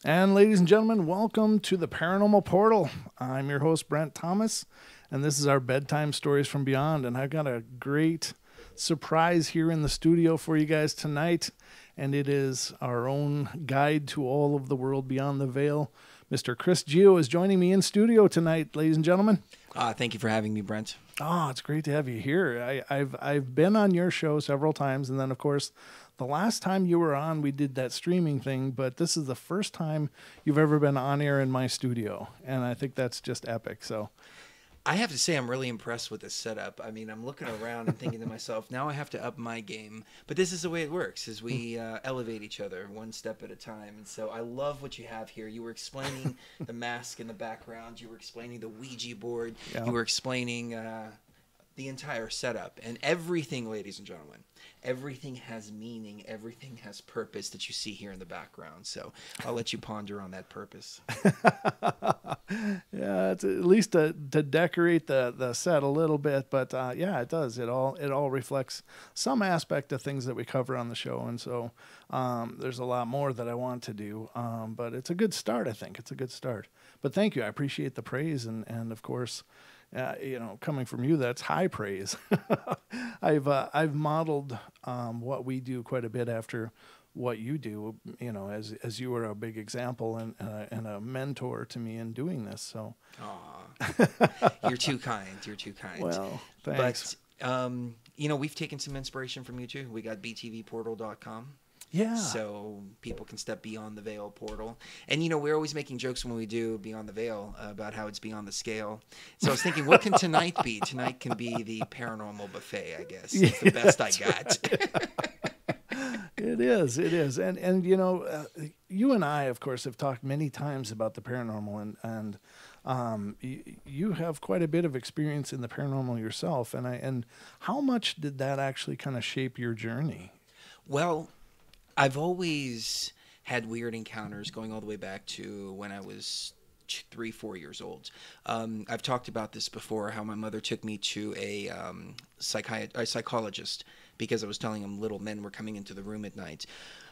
And ladies and gentlemen, welcome to the Paranormal Portal. I'm your host, Brent Thomas, and this is our Bedtime Stories from Beyond. And I've got a great surprise here in the studio for you guys tonight, and it is our own guide to all of the world beyond the veil. Mr. Chris Geo is joining me in studio tonight, ladies and gentlemen. Thank you for having me, Brent. Oh, it's great to have you here. I've been on your show several times, and then of course, the last time you were on, we did that streaming thing. But this is the first time you've ever been on air in my studio, and I think that's just epic. So, I have to say I'm really impressed with this setup. I mean, I'm looking around and thinking to myself, now I have to up my game. But this is the way it works, is we elevate each other one step at a time. And so I love what you have here. You were explaining the mask in the background. You were explaining the Ouija board. Yeah. You were explaining the entire setup. And everything, ladies and gentlemen, everything has meaning. Everything has purpose that you see here in the background. So I'll let you ponder on that purpose. yeah, it's at least to decorate the set a little bit, but yeah, it does. It all reflects some aspect of things that we cover on the show, and so there's a lot more that I want to do. But it's a good start. I think it's a good start. But thank you. I appreciate the praise, and of course. Coming from you, that's high praise. I've modeled what we do quite a bit after what you do. As you were a big example and a mentor to me in doing this. So, you're too kind. You're too kind. Well, thanks. But we've taken some inspiration from you too. We got btvportal.com. Yeah. So people can step beyond the veil portal. And, we're always making jokes when we do Beyond the Veil about how it's beyond the scale. So I was thinking, what can tonight be? Tonight can be the paranormal buffet, I guess. It's the best I got. It is. And you and I, of course, have talked many times about the paranormal, and you have quite a bit of experience in the paranormal yourself. And how much did that actually kind of shape your journey? Well, I've always had weird encounters going all the way back to when I was 3-4 years old. I've talked about this before, how my mother took me to a psychologist because I was telling him little men were coming into the room at night.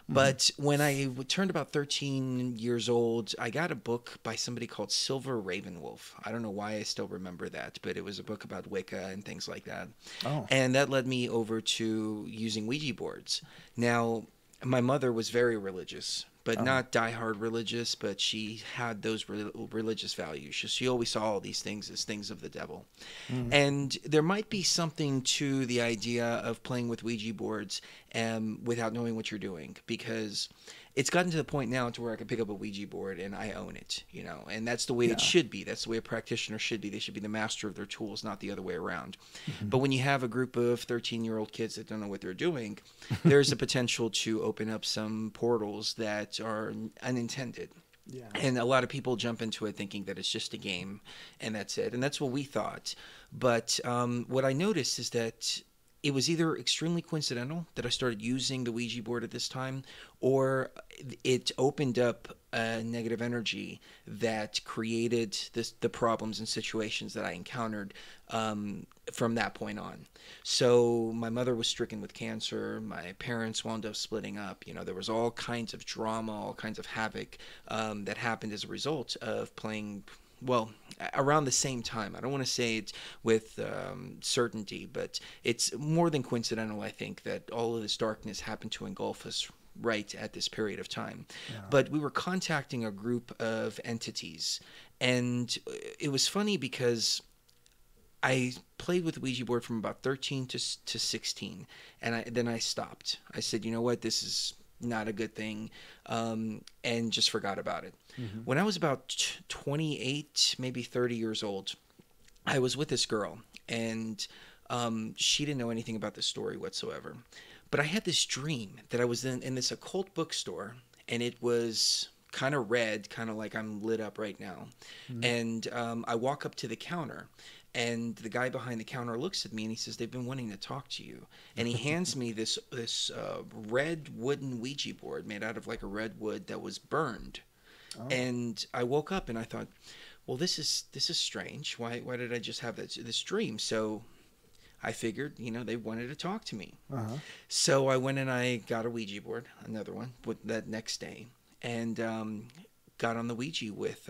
But when I turned about 13 years old, I got a book by somebody called Silver Ravenwolf. I don't know why I still remember that, but it was a book about Wicca and things like that. Oh. And that led me over to using Ouija boards. Now, my mother was very religious, but not diehard religious, but she had those religious values. She always saw all these things as things of the devil. And there might be something to the idea of playing with Ouija boards without knowing what you're doing, because it's gotten to the point now to where I can pick up a Ouija board and I own it, and that's the way it should be. That's the way a practitioner should be. They should be the master of their tools, not the other way around. But when you have a group of 13-year-old kids that don't know what they're doing, there's a potential to open up some portals that are unintended. Yeah. And a lot of people jump into it thinking that it's just a game and that's it. And that's what we thought. But what I noticed is that it was either extremely coincidental that I started using the Ouija board at this time, or it opened up a negative energy that created the problems and situations that I encountered from that point on. So my mother was stricken with cancer. My parents wound up splitting up. There was all kinds of drama, all kinds of havoc that happened as a result of playing. Well, around the same time. I don't want to say it with certainty, but it's more than coincidental, I think, that all of this darkness happened to engulf us right at this period of time. Yeah. But we were contacting a group of entities, and it was funny because I played with the Ouija board from about 13 to 16, and then I stopped. I said, you know what, this is not a good thing, and just forgot about it. When I was about 28, maybe 30 years old, I was with this girl, and she didn't know anything about this story whatsoever. But I had this dream that I was in this occult bookstore, and it was kind of red, kind of like I'm lit up right now. And I walk up to the counter, and the guy behind the counter looks at me and he says, "They've been wanting to talk to you." And he hands me this red wooden Ouija board made out of like a red wood that was burned. Oh. And I woke up and I thought, well, this is strange. Why did I just have this dream? So I figured, they wanted to talk to me. So I went and I got a Ouija board, another one, that next day. And got on the Ouija with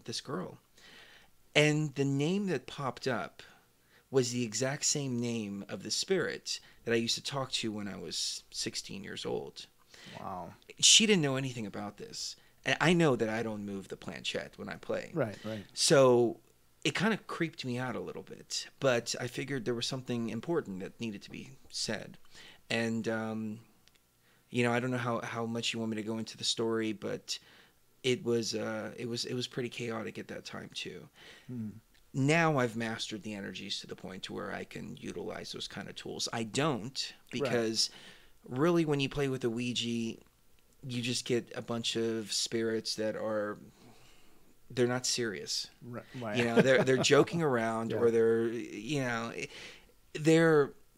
this girl. And the name that popped up was the exact same name of the spirit that I used to talk to when I was 16 years old. Wow. She didn't know anything about this. And I know that I don't move the planchette when I play. Right, right. So it kind of creeped me out a little bit. But I figured there was something important that needed to be said. And, I don't know how much you want me to go into the story, but it was pretty chaotic at that time too. Now I've mastered the energies to the point to where I can utilize those kind of tools. I don't, because really when you play with a Ouija, you just get a bunch of spirits that they're not serious. Right. They're joking around, or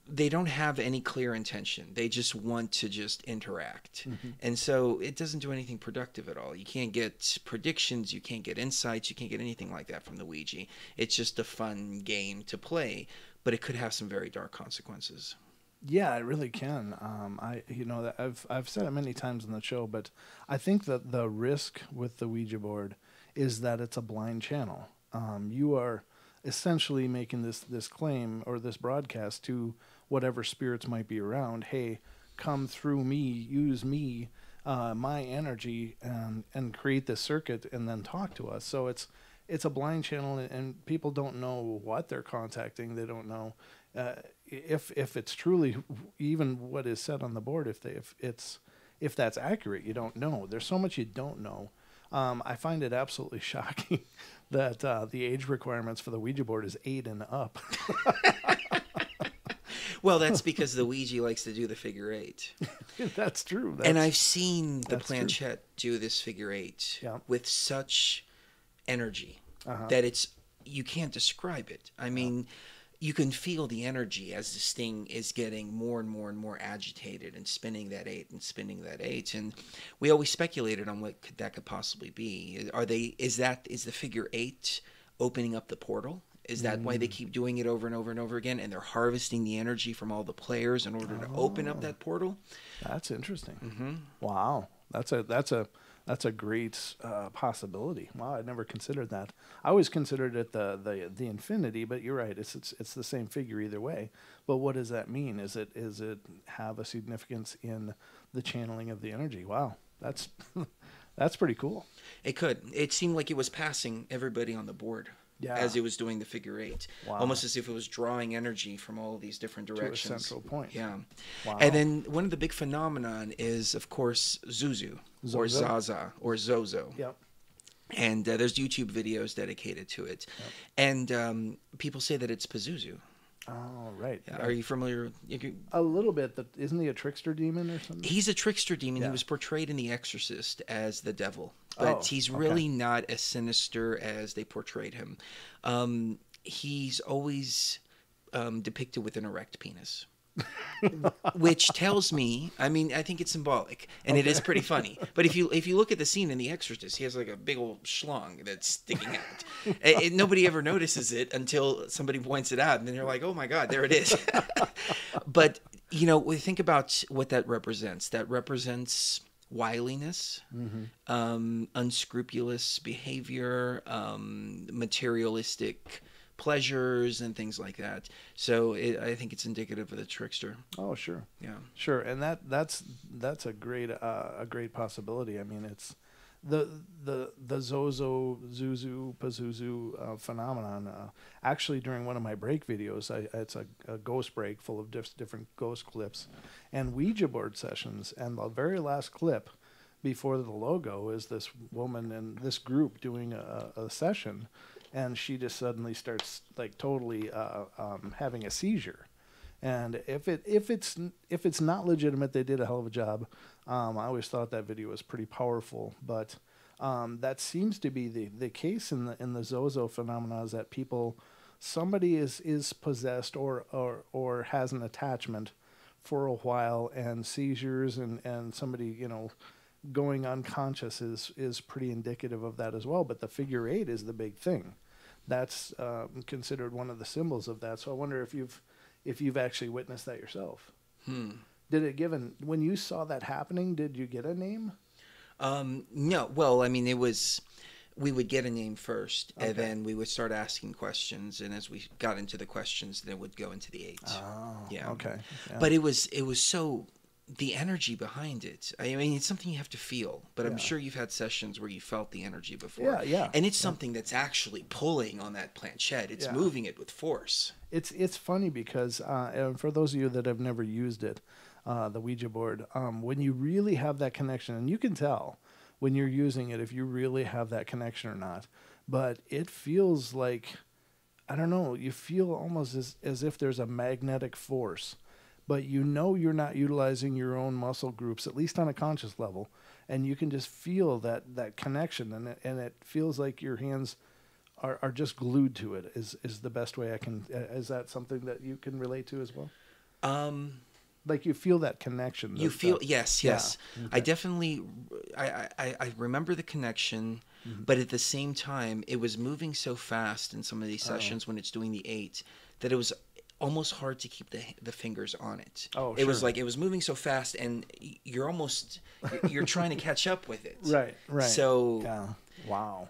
they don't have any clear intention. They just want to just interact. And so it doesn't do anything productive at all. You can't get predictions, you can't get insights, you can't get anything like that from the Ouija. It's just a fun game to play, but it could have some very dark consequences. Yeah, it really can. I've said it many times on the show, but I think that the risk with the Ouija board is that it's a blind channel. You are essentially making this claim or this broadcast to whatever spirits might be around. Hey, come through me, use me, my energy, and create this circuit, and then talk to us. So it's a blind channel, and people don't know what they're contacting. They don't know if it's truly even what is said on the board. If that's accurate, you don't know. There's so much you don't know. I find it absolutely shocking that the age requirements for the Ouija board is 8 and up. Well, that's because the Ouija likes to do the figure 8. That's true. And I've seen the planchette do this figure 8 with such energy that you can't describe it. I mean, you can feel the energy as this thing is getting more and more and more agitated and spinning that 8 and spinning that 8. And we always speculated on what that could possibly be. Is the figure 8 opening up the portal? Is that why they keep doing it over and over and over again, and they're harvesting the energy from all the players in order to open up that portal? That's interesting. Wow, that's a great possibility. Wow, I never considered that. I always considered it the infinity, but you're right. It's the same figure either way. But what does that mean? Is it have a significance in the channeling of the energy? Wow, that's pretty cool. It could. It seemed like it was passing everybody on the board. As it was doing the figure 8. Wow. Almost as if it was drawing energy from all of these different directions. To a central point. Yeah. Wow. And then one of the big phenomenon is, of course, Zuzu. Or Zaza or Zozo. Yep. And there's YouTube videos dedicated to it. Yep. And people say that it's Pazuzu. Oh, right. Are you familiar? A little bit. Isn't he a trickster demon or something? He's a trickster demon. Yeah. He was portrayed in The Exorcist as the devil. But he's really not as sinister as they portrayed him. He's always depicted with an erect penis. Which tells me, I think it's symbolic, and it is pretty funny. But if you look at the scene in The Exorcist, he has like a big old schlong that's sticking out. Nobody ever notices it until somebody points it out, and then you're like, oh my God, there it is. But, we think about what that represents. That represents wiliness, unscrupulous behavior, materialistic pleasures and things like that. So I think it's indicative of the trickster. Oh, sure. Yeah. Sure. And that's a great possibility. I mean, it's the Zozo, Zuzu, Pazuzu phenomenon. Actually, during one of my break videos, it's a ghost break full of different ghost clips and Ouija board sessions. And the very last clip before the logo is this woman and this group doing a session. And she just suddenly starts like totally having a seizure, and if it's not legitimate, they did a hell of a job. I always thought that video was pretty powerful, but that seems to be the case in the Zozo phenomena, is that somebody is possessed or has an attachment for a while, and seizures and somebody going unconscious is pretty indicative of that as well. But the figure 8 is the big thing. That's considered one of the symbols of that. So I wonder if you've actually witnessed that yourself. Did it when you saw that happening, did you get a name? No, well, I mean, it was we would get a name first, and Okay. then we would start asking questions, and as we got into the questions, then it would go into the eight. Oh, Yeah, okay. Yeah. but it was so the energy behind it. I mean, it's something you have to feel. But I'm Yeah. sure you've had sessions where you felt the energy before. Yeah, yeah. And it's something that's actually pulling on that planchette. It's Yeah. moving it with force. It's funny because and for those of you that have never used it, the Ouija board, when you really have that connection, and you can tell when you're using it if you really have that connection or not, but it feels like, I don't know, you feel almost as if there's a magnetic force, but you know you're not utilizing your own muscle groups, at least on a conscious level, and you can just feel that connection, and it feels like your hands are just glued to it. Is the best way I can. Is that something that you can relate to as well? Um, Like you feel that connection. you feel yes, Yeah. yes. I Okay. definitely I remember the connection, Mm-hmm. but at the same time, it was moving so fast in some of these Oh. sessions when it's doing the eight that it was almost hard to keep the fingers on it. Oh, It was sure. like it was moving so fast, and you're almost you're trying to catch up with it. Right. Right. So, Yeah. Wow.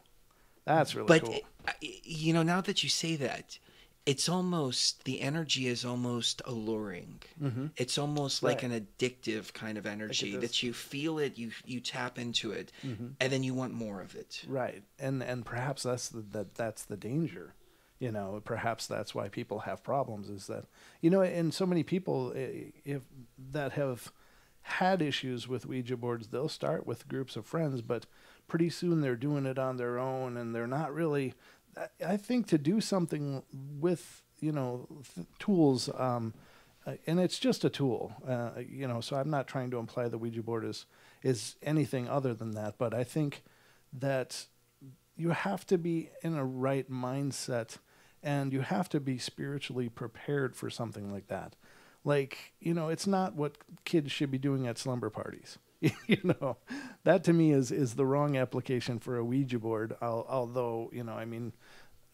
That's really but cool. now that you say that, it's almost the energy is almost alluring. Mm-hmm. It's almost like Right. an addictive kind of energy does. that you feel it, you tap into it, Mm-hmm. and then you want more of it. Right. And perhaps that's the danger. You know, perhaps that's why people have problems is that, and so many people if that have had issues with Ouija boards, they'll start with groups of friends, but pretty soon they're doing it on their own and they're not really, I think to do something with, tools, and it's just a tool, so I'm not trying to imply the Ouija board is anything other than that, but I think that you have to be in a right mindset and you have to be spiritually prepared for something like that. Like, it's not what kids should be doing at slumber parties. That to me is the wrong application for a Ouija board. Although, I mean,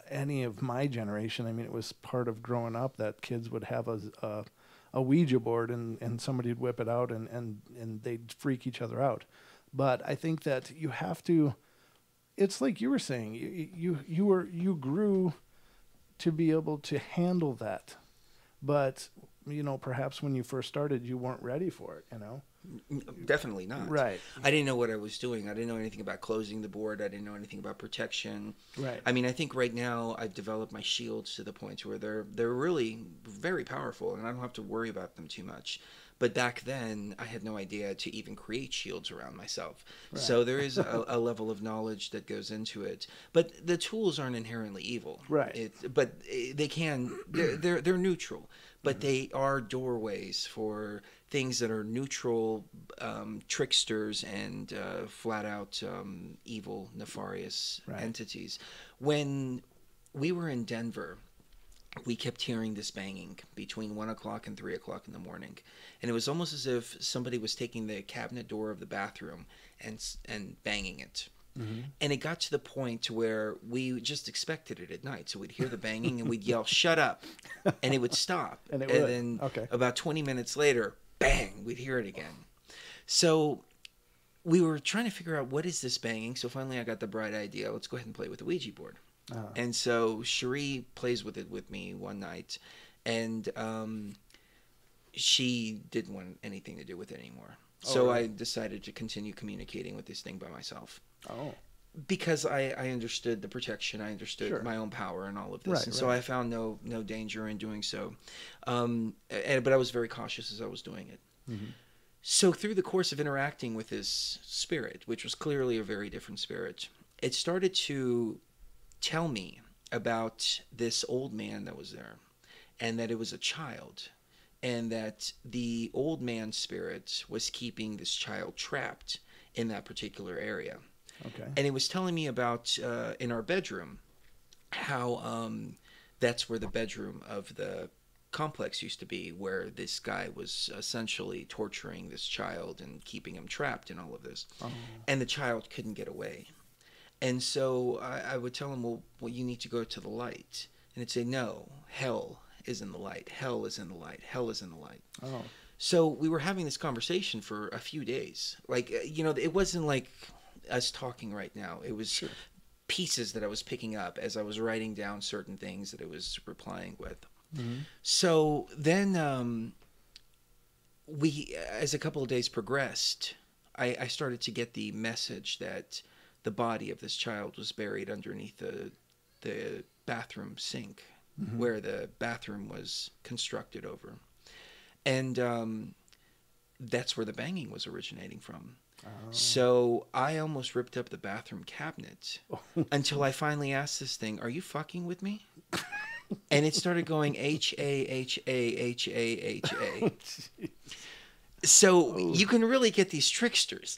any of my generation, I mean, it was part of growing up that kids would have a Ouija board and somebody would whip it out and they'd freak each other out. But I think that you have to, it's like you were saying, you grew to be able to handle that, but perhaps when you first started, you weren't ready for it. Definitely not. Right. I didn't know what I was doing. I didn't know anything about closing the board. I didn't know anything about protection. Right. I mean, I think right now I've developed my shields to the point where they're really very powerful, and I don't have to worry about them too much. But back then, I had no idea to even create shields around myself. Right. So there is a level of knowledge that goes into it. But the tools aren't inherently evil. Right. But they can. They're neutral. But they are doorways for things that are neutral, tricksters, and flat out evil, nefarious Right. entities. When we were in Denver, we kept hearing this banging between 1 o'clock and 3 o'clock in the morning. And it was almost as if somebody was taking the cabinet door of the bathroom and banging it. Mm-hmm. And it got to the point to where we just expected it at night. So we'd hear the banging and we'd yell, "Shut up!" And it would stop. And it would. Then Okay. about 20 minutes later, bang, we'd hear it again. So we were trying to figure out what is this banging. So finally I got the bright idea. Let's go ahead and play with the Ouija board. Uh-huh. And so Cherie plays with it with me one night. And she didn't want anything to do with it anymore. Oh, So really? I decided to continue communicating with this thing by myself. Oh. Because I understood the protection, I understood Sure. my own power and all of this, Right, and so right. I found no danger in doing so. But I was very cautious as I was doing it. Mm-hmm. So through the course of interacting with this spirit, which was clearly a very different spirit, it started to tell me about this old man that was there, and that it was a child, and that the old man spirit was keeping this child trapped in that particular area. Okay. And it was telling me about in our bedroom how that's where the bedroom of the complex used to be, where this guy was essentially torturing this child and keeping him trapped in all of this. Oh. And the child couldn't get away. And so I would tell him, well, you need to go to the light. And he'd say, no, hell is in the light. Hell is in the light. Hell is in the light. Oh. So we were having this conversation for a few days. Like, it wasn't like us talking right now. It was Sure. pieces that I was picking up as I was writing down certain things that I was replying with. Mhm. So then as a couple of days progressed, I started to get the message that the body of this child was buried underneath the bathroom sink, Mhm. where the bathroom was constructed over. And that's where the banging was originating from. Oh. So I almost ripped up the bathroom cabinet until I finally asked this thing, "Are you fucking with me?" And it started going HAHAHAHA. So you can really get these tricksters.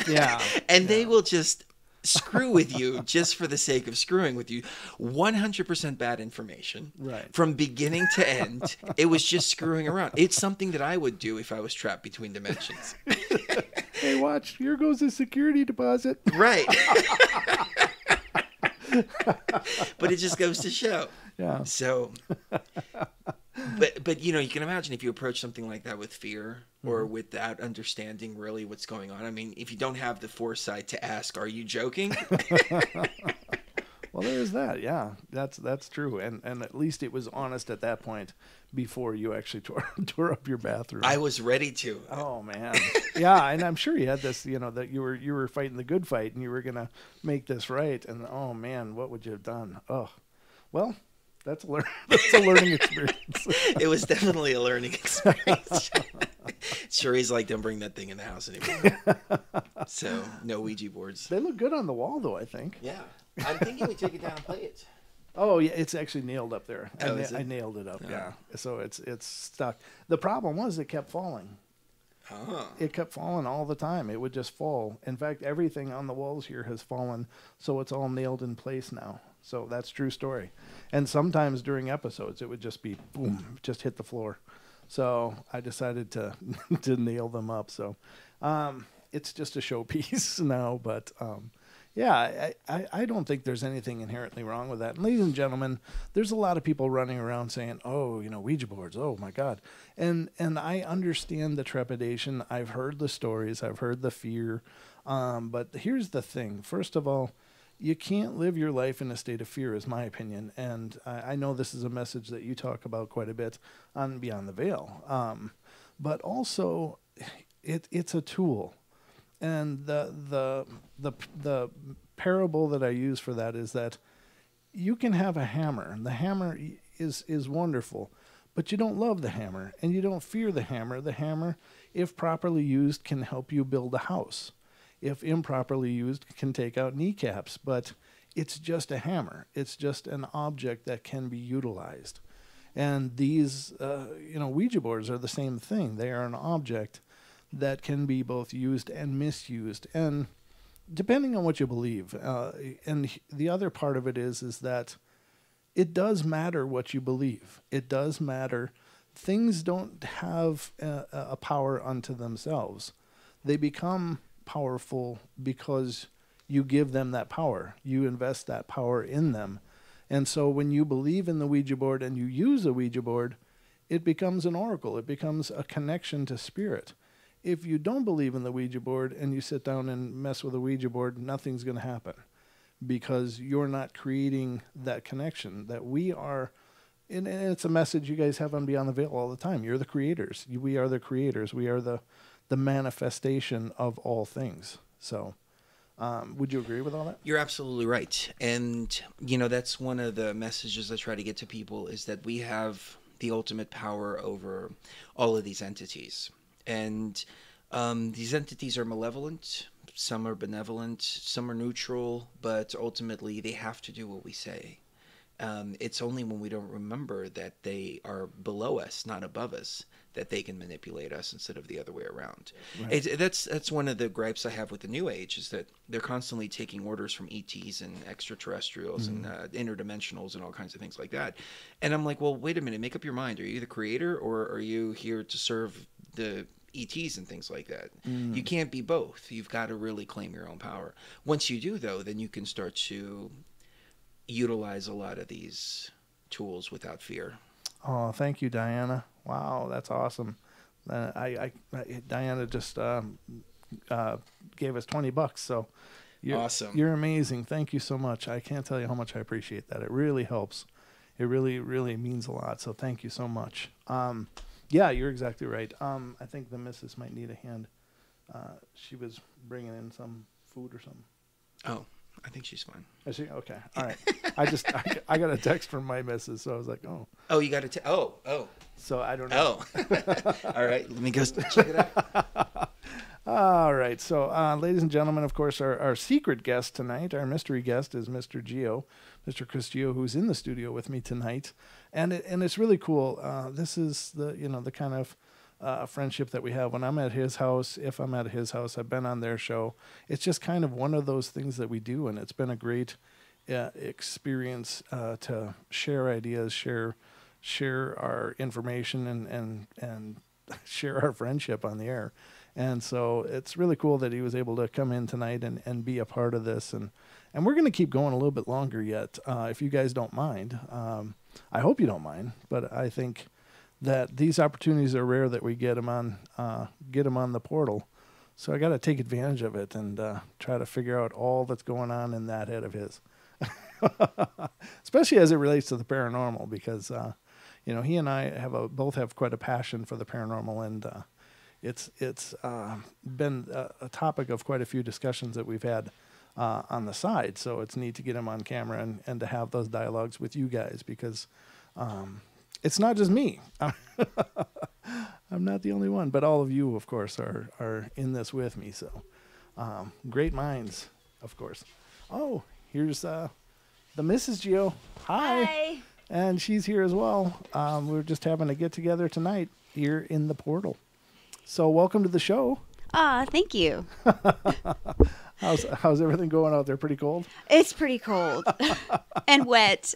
Yeah. And they will just screw with you just for the sake of screwing with you. 100% bad information. Right. From beginning to end. It was just screwing around. It's something that I would do if I was trapped between dimensions. Hey, watch. Here goes the security deposit. Right. But it just goes to show. Yeah. So, but you can imagine if you approach something like that with fear or without understanding really what's going on. I mean, if you don't have the foresight to ask, "Are you joking?" Well, there is that. Yeah, that's true. And at least it was honest at that point before you actually tore up your bathroom. I was ready to. Oh man. Yeah, and I'm sure you had this, that you were fighting the good fight and you were gonna make this right. And oh man, what would you have done? Oh, well, that's a learning experience. It was definitely a learning experience. Sure, he's like, "Don't bring that thing in the house anymore." So no Ouija boards. They look good on the wall, though. I think. Yeah, I'm thinking we take it down and play it. Oh yeah, it's actually nailed up there. Oh, is I it? nailed it up. Oh. Yeah, so it's stuck. The problem was it kept falling. Oh. It kept falling all the time. It would just fall. In fact, everything on the walls here has fallen, so it's all nailed in place now. So that's true story. And sometimes during episodes, it would just be boom, just hit the floor. So I decided to to nail them up. So it's just a showpiece now, but yeah, I don't think there's anything inherently wrong with that. And ladies and gentlemen, there's a lot of people running around saying, "Oh, Ouija boards, oh my God." And I understand the trepidation. I've heard the stories. I've heard the fear. But here's the thing. First of all, you can't live your life in a state of fear, is my opinion. And I know this is a message that you talk about quite a bit on Beyond the Veil. But also, it's a tool. And the parable that I use for that is that you can have a hammer. The hammer is wonderful, but you don't love the hammer and you don't fear the hammer. The hammer, if properly used, can help you build a house. If improperly used, can take out kneecaps. But it's just a hammer. It's just an object that can be utilized. And these, Ouija boards are the same thing. They are an object that can be both used and misused, and depending on what you believe. And the other part of it is that it does matter what you believe. It does matter. Things don't have a power unto themselves. They become powerful because you give them that power. You invest that power in them. And so when you believe in the Ouija board and you use a Ouija board, it becomes an oracle. It becomes a connection to spirit. If you don't believe in the Ouija board and you sit down and mess with a Ouija board, nothing's going to happen because you're not creating that connection that we are. And it's a message you guys have on Beyond the Veil all the time. You're the creators. We are the creators. We are the manifestation of all things. So would you agree with all that? You're absolutely right. And, that's one of the messages I try to get to people is that we have the ultimate power over all of these entities. And these entities are malevolent, some are benevolent, some are neutral, but ultimately they have to do what we say. It's only when we don't remember that they are below us, not above us, that they can manipulate us instead of the other way around. Right. That's one of the gripes I have with the New Age is that they're constantly taking orders from ETs and extraterrestrials and interdimensionals and all kinds of things like that. And I'm like, well, wait a minute, make up your mind. Are you the creator or are you here to serve the ETs and things like that? You can't be both. You've got to really claim your own power. Once you do, though, then you can start to utilize a lot of these tools without fear. Oh, thank you, Diana. Wow, that's awesome. Diana just gave us $20, so Awesome. You're amazing. Thank you so much. I can't tell you how much I appreciate that. It really helps. It really, really means a lot. So thank you so much. Yeah, you're exactly right. I think the missus might need a hand. She was bringing in some food or something. Oh, I think she's fine. Is she? Okay. All right. I got a text from my missus, so I was like, oh. Oh, you got a oh. So I don't know. Oh. All right. Let me go check it out. All right. So, ladies and gentlemen, of course, our secret guest tonight, our mystery guest is Mr. Gio, Mr. Chris Gio, who's in the studio with me tonight. And it's really cool. This is the kind of friendship that we have when I'm at his house. If I'm at his house, I've been on their show. It's just kind of one of those things that we do. And it's been a great experience to share ideas, share our information and share our friendship on the air. And so it's really cool that he was able to come in tonight and be a part of this. And we're going to keep going a little bit longer yet, if you guys don't mind. I hope you don't mind, but I think that these opportunities are rare that we get them on the portal. So I got to take advantage of it and try to figure out all that's going on in that head of his, especially as it relates to the paranormal, because he and I both have quite a passion for the paranormal, and it's been a topic of quite a few discussions that we've had on the side. So it's neat to get him on camera and to have those dialogues with you guys, because it's not just me. I'm not the only one, but all of you, of course, are in this with me. So great minds, of course. Oh, here's the Mrs. Gio. Hi. And she's here as well. We're just having a get-together tonight here in the portal. So welcome to the show. Thank you. How's everything going out there? Pretty cold? It's pretty cold and wet.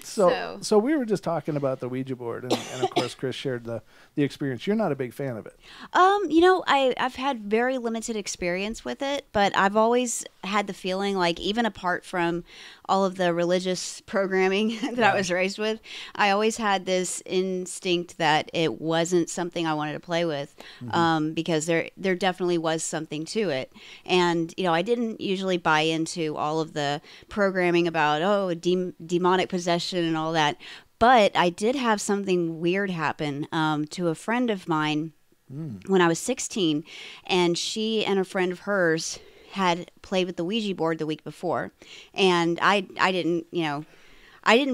So we were just talking about the Ouija board, and of course Chris shared the experience. You're not a big fan of it. I've had very limited experience with it, but I've always had the feeling like, even apart from all of the religious programming that I was raised with, I always had this instinct that it wasn't something I wanted to play with, because there definitely was something to it. And, I didn't usually buy into all of the programming about, demonic possession and all that. But I did have something weird happen to a friend of mine when I was 16, and she and a friend of hers had played with the Ouija board the week before. And I didn't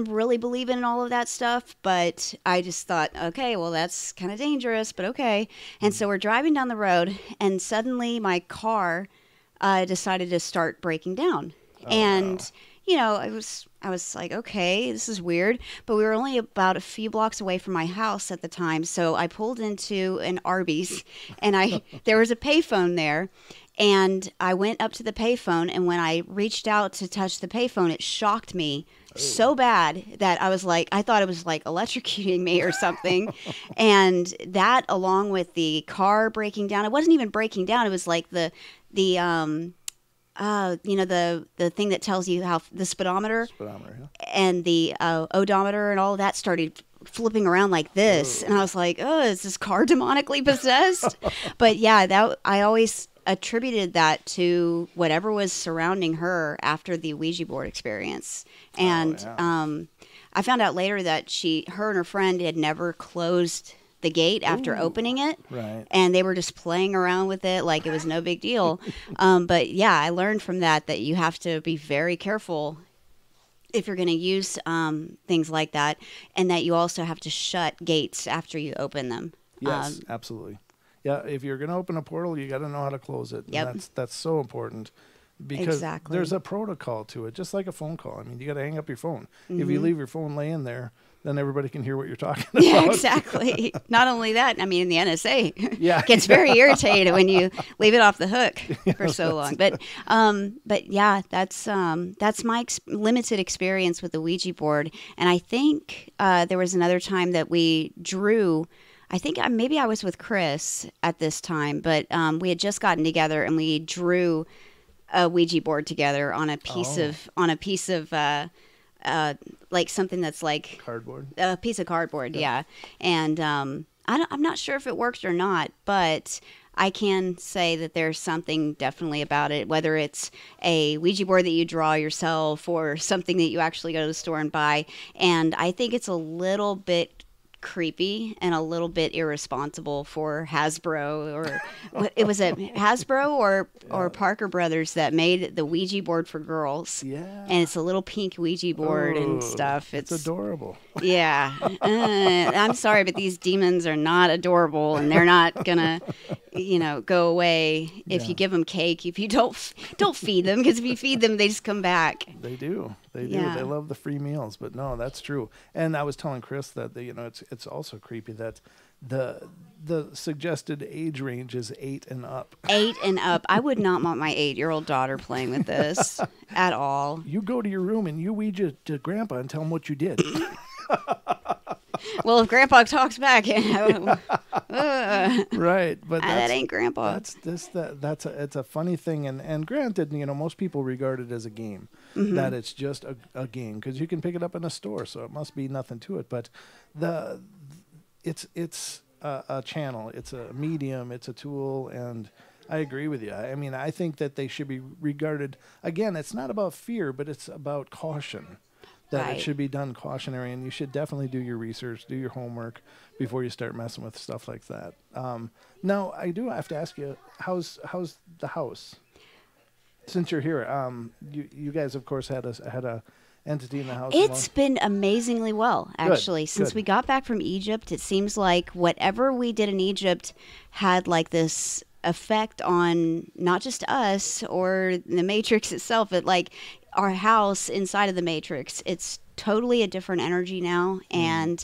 really believe in all of that stuff, but I just thought, okay, well, that's kind of dangerous, but okay. And so we're driving down the road, and suddenly my car decided to start breaking down. I was like, okay, this is weird. But we were only about a few blocks away from my house at the time. So I pulled into an Arby's, and there was a payphone there. And I went up to the payphone, and when I reached out to touch the payphone, it shocked me so bad that I was like, I thought it was like electrocuting me or something. And that, along with the car breaking down, it wasn't even breaking down. It was like the thing that tells you how the speedometer and the odometer and all of that started flipping around like this. And I was like, is this car demonically possessed? But yeah, I always attributed that to whatever was surrounding her after the Ouija board experience. And I found out later that her and her friend had never closed the gate after opening it. Right. And they were just playing around with it like it was no big deal. But yeah, I learned from that you have to be very careful if you're going to use things like that, and that you also have to shut gates after you open them. Yes, absolutely. Yeah, if you're going to open a portal, you got to know how to close it. Yep. And that's so important, because Exactly. there's a protocol to it, just like a phone call. I mean, you got to hang up your phone. If you leave your phone laying there, then everybody can hear what you're talking about. Yeah, exactly. Not only that, I mean, the NSA gets very irritated when you leave it off the hook for so long. But yeah, that's my limited experience with the Ouija board. And I think there was another time that we drew. I think maybe I was with Chris at this time, but we had just gotten together and we drew a Ouija board together on a piece of like something that's like cardboard. A piece of cardboard, yeah. And I'm not sure if it worked or not, but I can say that there's something definitely about it, whether it's a Ouija board that you draw yourself or something that you actually go to the store and buy. And I think it's a little bit creepy and a little bit irresponsible for Hasbro, or it was a Hasbro or Parker Brothers that made the Ouija board for girls. Yeah. And it's a little pink Ouija board and stuff. It's adorable. Yeah. I'm sorry, but these demons are not adorable, and they're not gonna, go away if you give them cake. If you don't feed them, because if you feed them, they just come back. They do. They do. Yeah. They love the free meals. But no, that's true. And I was telling Chris that it's also creepy that the suggested age range is 8 and up. 8 and up. I would not want my 8-year-old daughter playing with this at all. You go to your room and you Ouija to Grandpa and tell him what you did. Well, if Grandpa talks back, Right, but that ain't Grandpa. It's a funny thing, and granted, most people regard it as a game, that it's just a game because you can pick it up in a store, so it must be nothing to it. But it's a channel, it's a medium, it's a tool, and I agree with you. I mean, I think that they should be regarded, again, it's not about fear, but it's about caution. That Right. It should be done cautionary, and you should definitely do your research, do your homework before you start messing with stuff like that. Now, I do have to ask you, how's the house? Since you're here, you guys, of course, had a entity in the house. It's been amazingly well, actually. Since good. we got back from Egypt, it seems like whatever we did in Egypt had like this effect on not just us or the Matrix itself, but like our house inside of the Matrix. It's totally a different energy now. And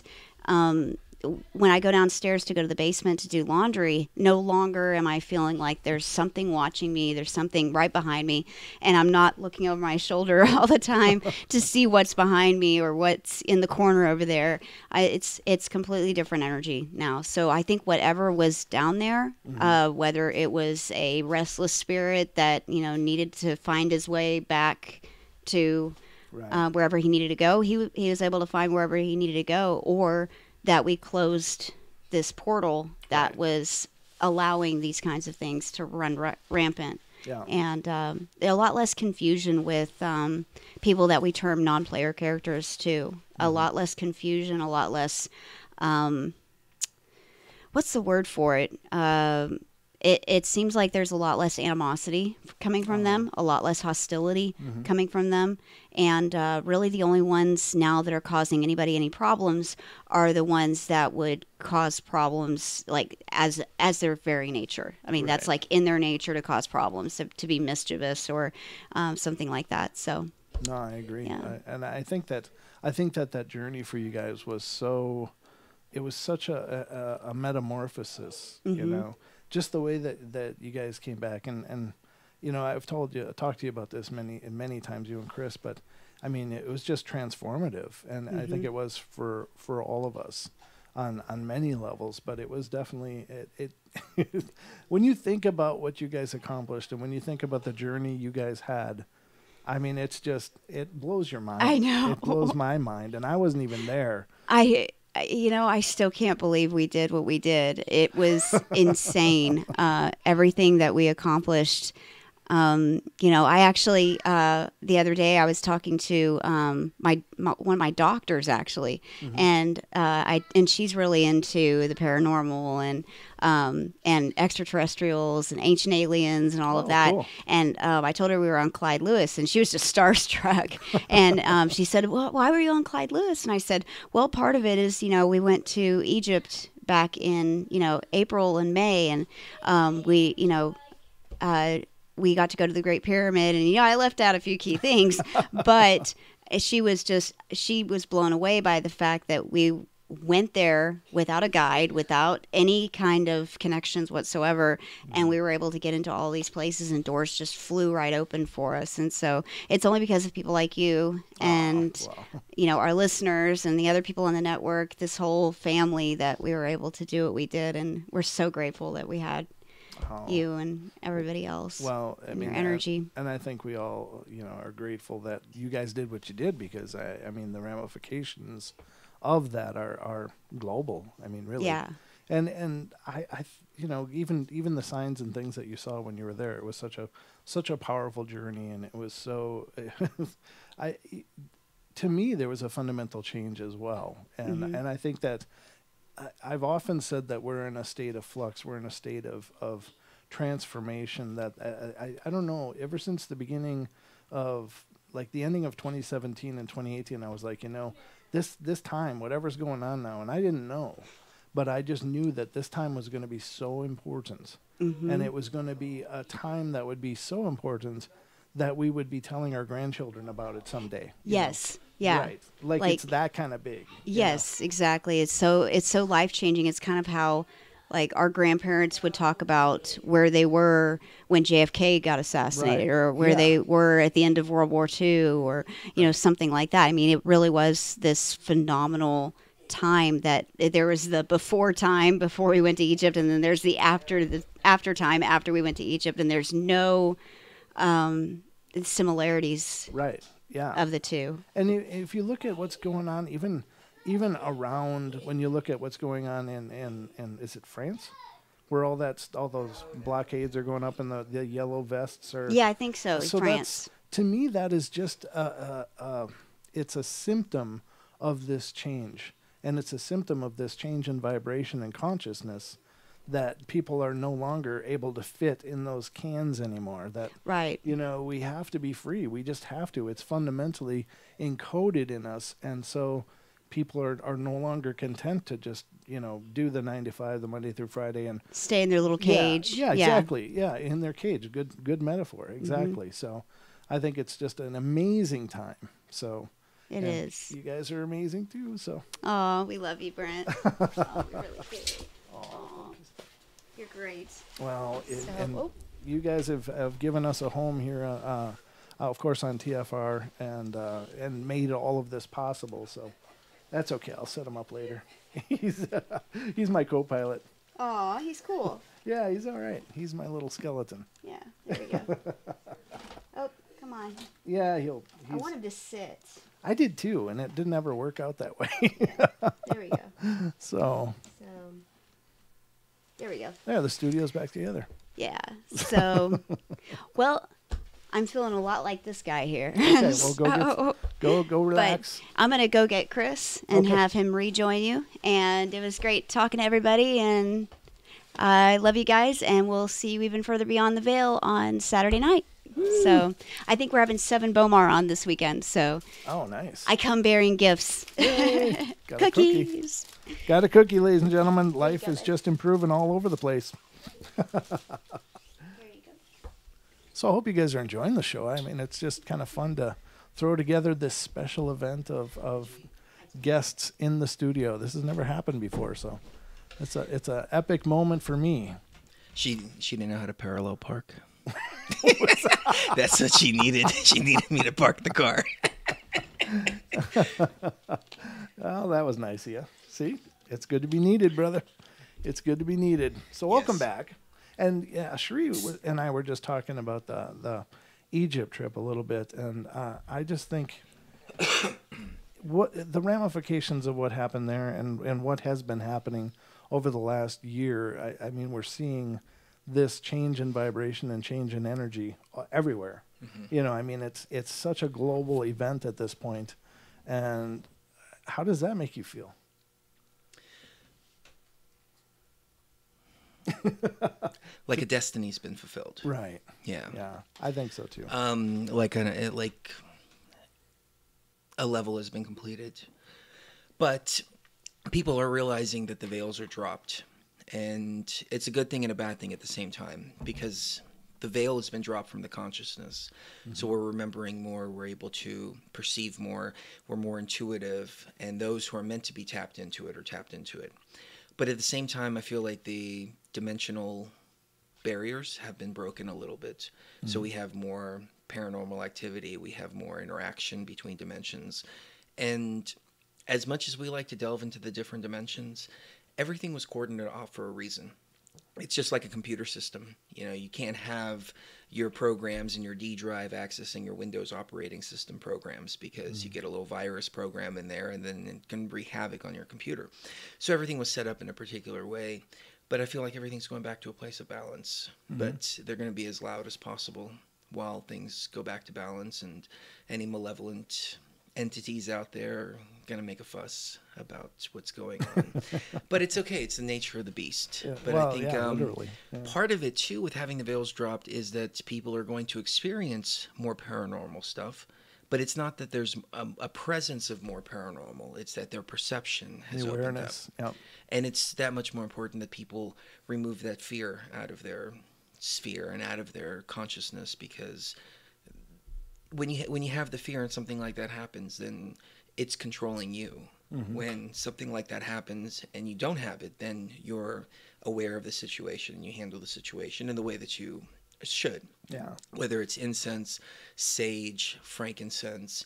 when I go downstairs to go to the basement to do laundry, no longer am I feeling like there's something watching me, there's something right behind me, and I'm not looking over my shoulder all the time to see what's behind me or what's in the corner over there. It's completely different energy now. So I think whatever was down there, whether it was a restless spirit that needed to find his way back to wherever he needed to go, he was able to find wherever he needed to go, or that we closed this portal that was allowing these kinds of things to run rampant. Yeah. And a lot less confusion with people that we term non-player characters too. A lot less confusion, a lot less, what's the word for it? It seems like there's a lot less animosity coming from them, a lot less hostility coming from them. And really the only ones now that are causing anybody any problems are the ones that would cause problems like as their very nature. I mean, that's like in their nature to cause problems, to be mischievous or something like that. So. No, I agree. Yeah. And I think that journey for you guys was it was such a metamorphosis, just the way that you guys came back, and I've talked to you about this many times, you and Chris, but I mean, it was just transformative, and I think it was for all of us on many levels, but it was definitely it when you think about what you guys accomplished and when you think about the journey you guys had, I mean, it blows your mind. I know. It blows my mind, and I wasn't even there. I still can't believe we did what we did. It was insane. Everything that we accomplished. I actually, the other day I was talking to, my one of my doctors actually, and she's really into the paranormal and extraterrestrials and ancient aliens and all of that. Cool. And, I told her we were on Clyde Lewis, and she was just starstruck. And, she said, well, why were you on Clyde Lewis? And I said, well, part of it is, we went to Egypt back in, April and May, and, we got to go to the Great Pyramid, and I left out a few key things, but she was blown away by the fact that we went there without a guide, without any kind of connections whatsoever, and we were able to get into all these places, and doors just flew right open for us. And so it's only because of people like you and our listeners and the other people on the network, this whole family, that we were able to do what we did, and we're so grateful that we had you and everybody else. Well, I mean, your energy. and I think we all, are grateful that you guys did what you did, because I mean, the ramifications of that are global. I mean, really. Yeah. And you know, even the signs and things that you saw when you were there, it was such a powerful journey, and it was so. I to me there was a fundamental change as well, and I think that I've often said that we're in a state of flux, we're in a state of transformation that I don't know, ever since the beginning of like the ending of 2017 and 2018, I was like, you know, this time, whatever's going on now, and I didn't know, but I just knew that this time was going to be so important, and it was going to be a time that would be so important that we would be telling our grandchildren about it someday. Yes. Know? Yeah. Right. Like it's that kind of big. Yes, exactly. It's so life-changing. It's kind of how like our grandparents would talk about where they were when JFK got assassinated, or where they were at the end of World War II, or you know, something like that. I mean, it really was this phenomenal time that there was the before time before we went to Egypt, and then there's the after time after we went to Egypt, and there's no similarities. Right. Yeah. Of the two. And if you look at what's going on, even around, when you look at what's going on in is it France, where all those blockades are going up in the yellow vests, or yeah, I think so. So France. To me, that is just it's a symptom of this change, and it's a symptom of this change in vibration and consciousness, that people are no longer able to fit in those cans anymore. That, right. You know, we have to be free. We just have to. It's fundamentally encoded in us. And so people are no longer content to just, you know, do the 9 to 5, the Monday through Friday, and stay in their little cage. Yeah, exactly. Yeah, in their cage. Good metaphor. Exactly. So I think it's just an amazing time. So it is. You guys are amazing too. So. Oh, we love you, Brent. Oh, we really do. You're great. Well, you guys have given us a home here, of course, on TFR, and made all of this possible. So that's okay. I'll set him up later. He's my co-pilot. Aw, he's cool. Yeah, he's all right. He's my little skeleton. Yeah, there we go. Oh, come on. Yeah, I want him to sit. I did too, and it didn't ever work out that way. There we go. So. There we go. There, the studio's back together. Yeah. So, well, I'm feeling a lot like this guy here. Okay, well, go relax. But I'm gonna go get Chris and have him rejoin you. And it was great talking to everybody. And I love you guys. And we'll see you even further beyond the veil on Saturday night. Woo. So I think we're having 7 Bomar on this weekend. So nice. I come bearing gifts. Yay. Got Cookies. Got a cookie, ladies and gentlemen. Life is just improving all over the place. There you go. So I hope you guys are enjoying the show. I mean, it's just kind of fun to throw together this special event of guests in the studio. This has never happened before, so it's a epic moment for me. She didn't know how to parallel park. That's what she needed. She needed me to park the car. Well, that was nice of you. See, it's good to be needed, brother. It's good to be needed. So welcome back. And yeah, Cherie and I were just talking about the Egypt trip a little bit, and I just think what the ramifications of what happened there and what has been happening over the last year. I mean, we're seeing this change in vibration and change in energy everywhere. You know, I mean, it's such a global event at this point. And how does that make you feel? Like a destiny's been fulfilled. Right. Yeah. Yeah, I think so too. Like a level has been completed. But people are realizing that the veils are dropped. And it's a good thing and a bad thing at the same time, because the veil has been dropped from the consciousness. So we're remembering more, we're able to perceive more, we're more intuitive, and those who are meant to be tapped into it are tapped into it. But at the same time, I feel like the dimensional barriers have been broken a little bit. So we have more paranormal activity, we have more interaction between dimensions. And as much as we like to delve into the different dimensions, everything was coordinated off for a reason. it's just like a computer system. You know, you can't have your programs in your D drive accessing your Windows operating system programs, because you get a little virus program in there and then it can wreak havoc on your computer. So everything was set up in a particular way. But I feel like everything's going back to a place of balance. But they're going to be as loud as possible while things go back to balance, and any malevolent entities out there are going to make a fuss about what's going on. But it's okay. It's the nature of the beast. Yeah, But well, I think yeah, literally. Yeah. part of it, too, with having the veils dropped is that people are going to experience more paranormal stuff. But it's not that there's a presence of more paranormal. It's that their perception has The opened up. awareness. Yeah. And it's that much more important that people remove that fear out of their sphere and out of their consciousness, because when you have the fear and something like that happens, then it's controlling you. When something like that happens and you don't have it, then you're aware of the situation and you handle the situation in the way that you should. Yeah. Whether it's incense, sage, frankincense,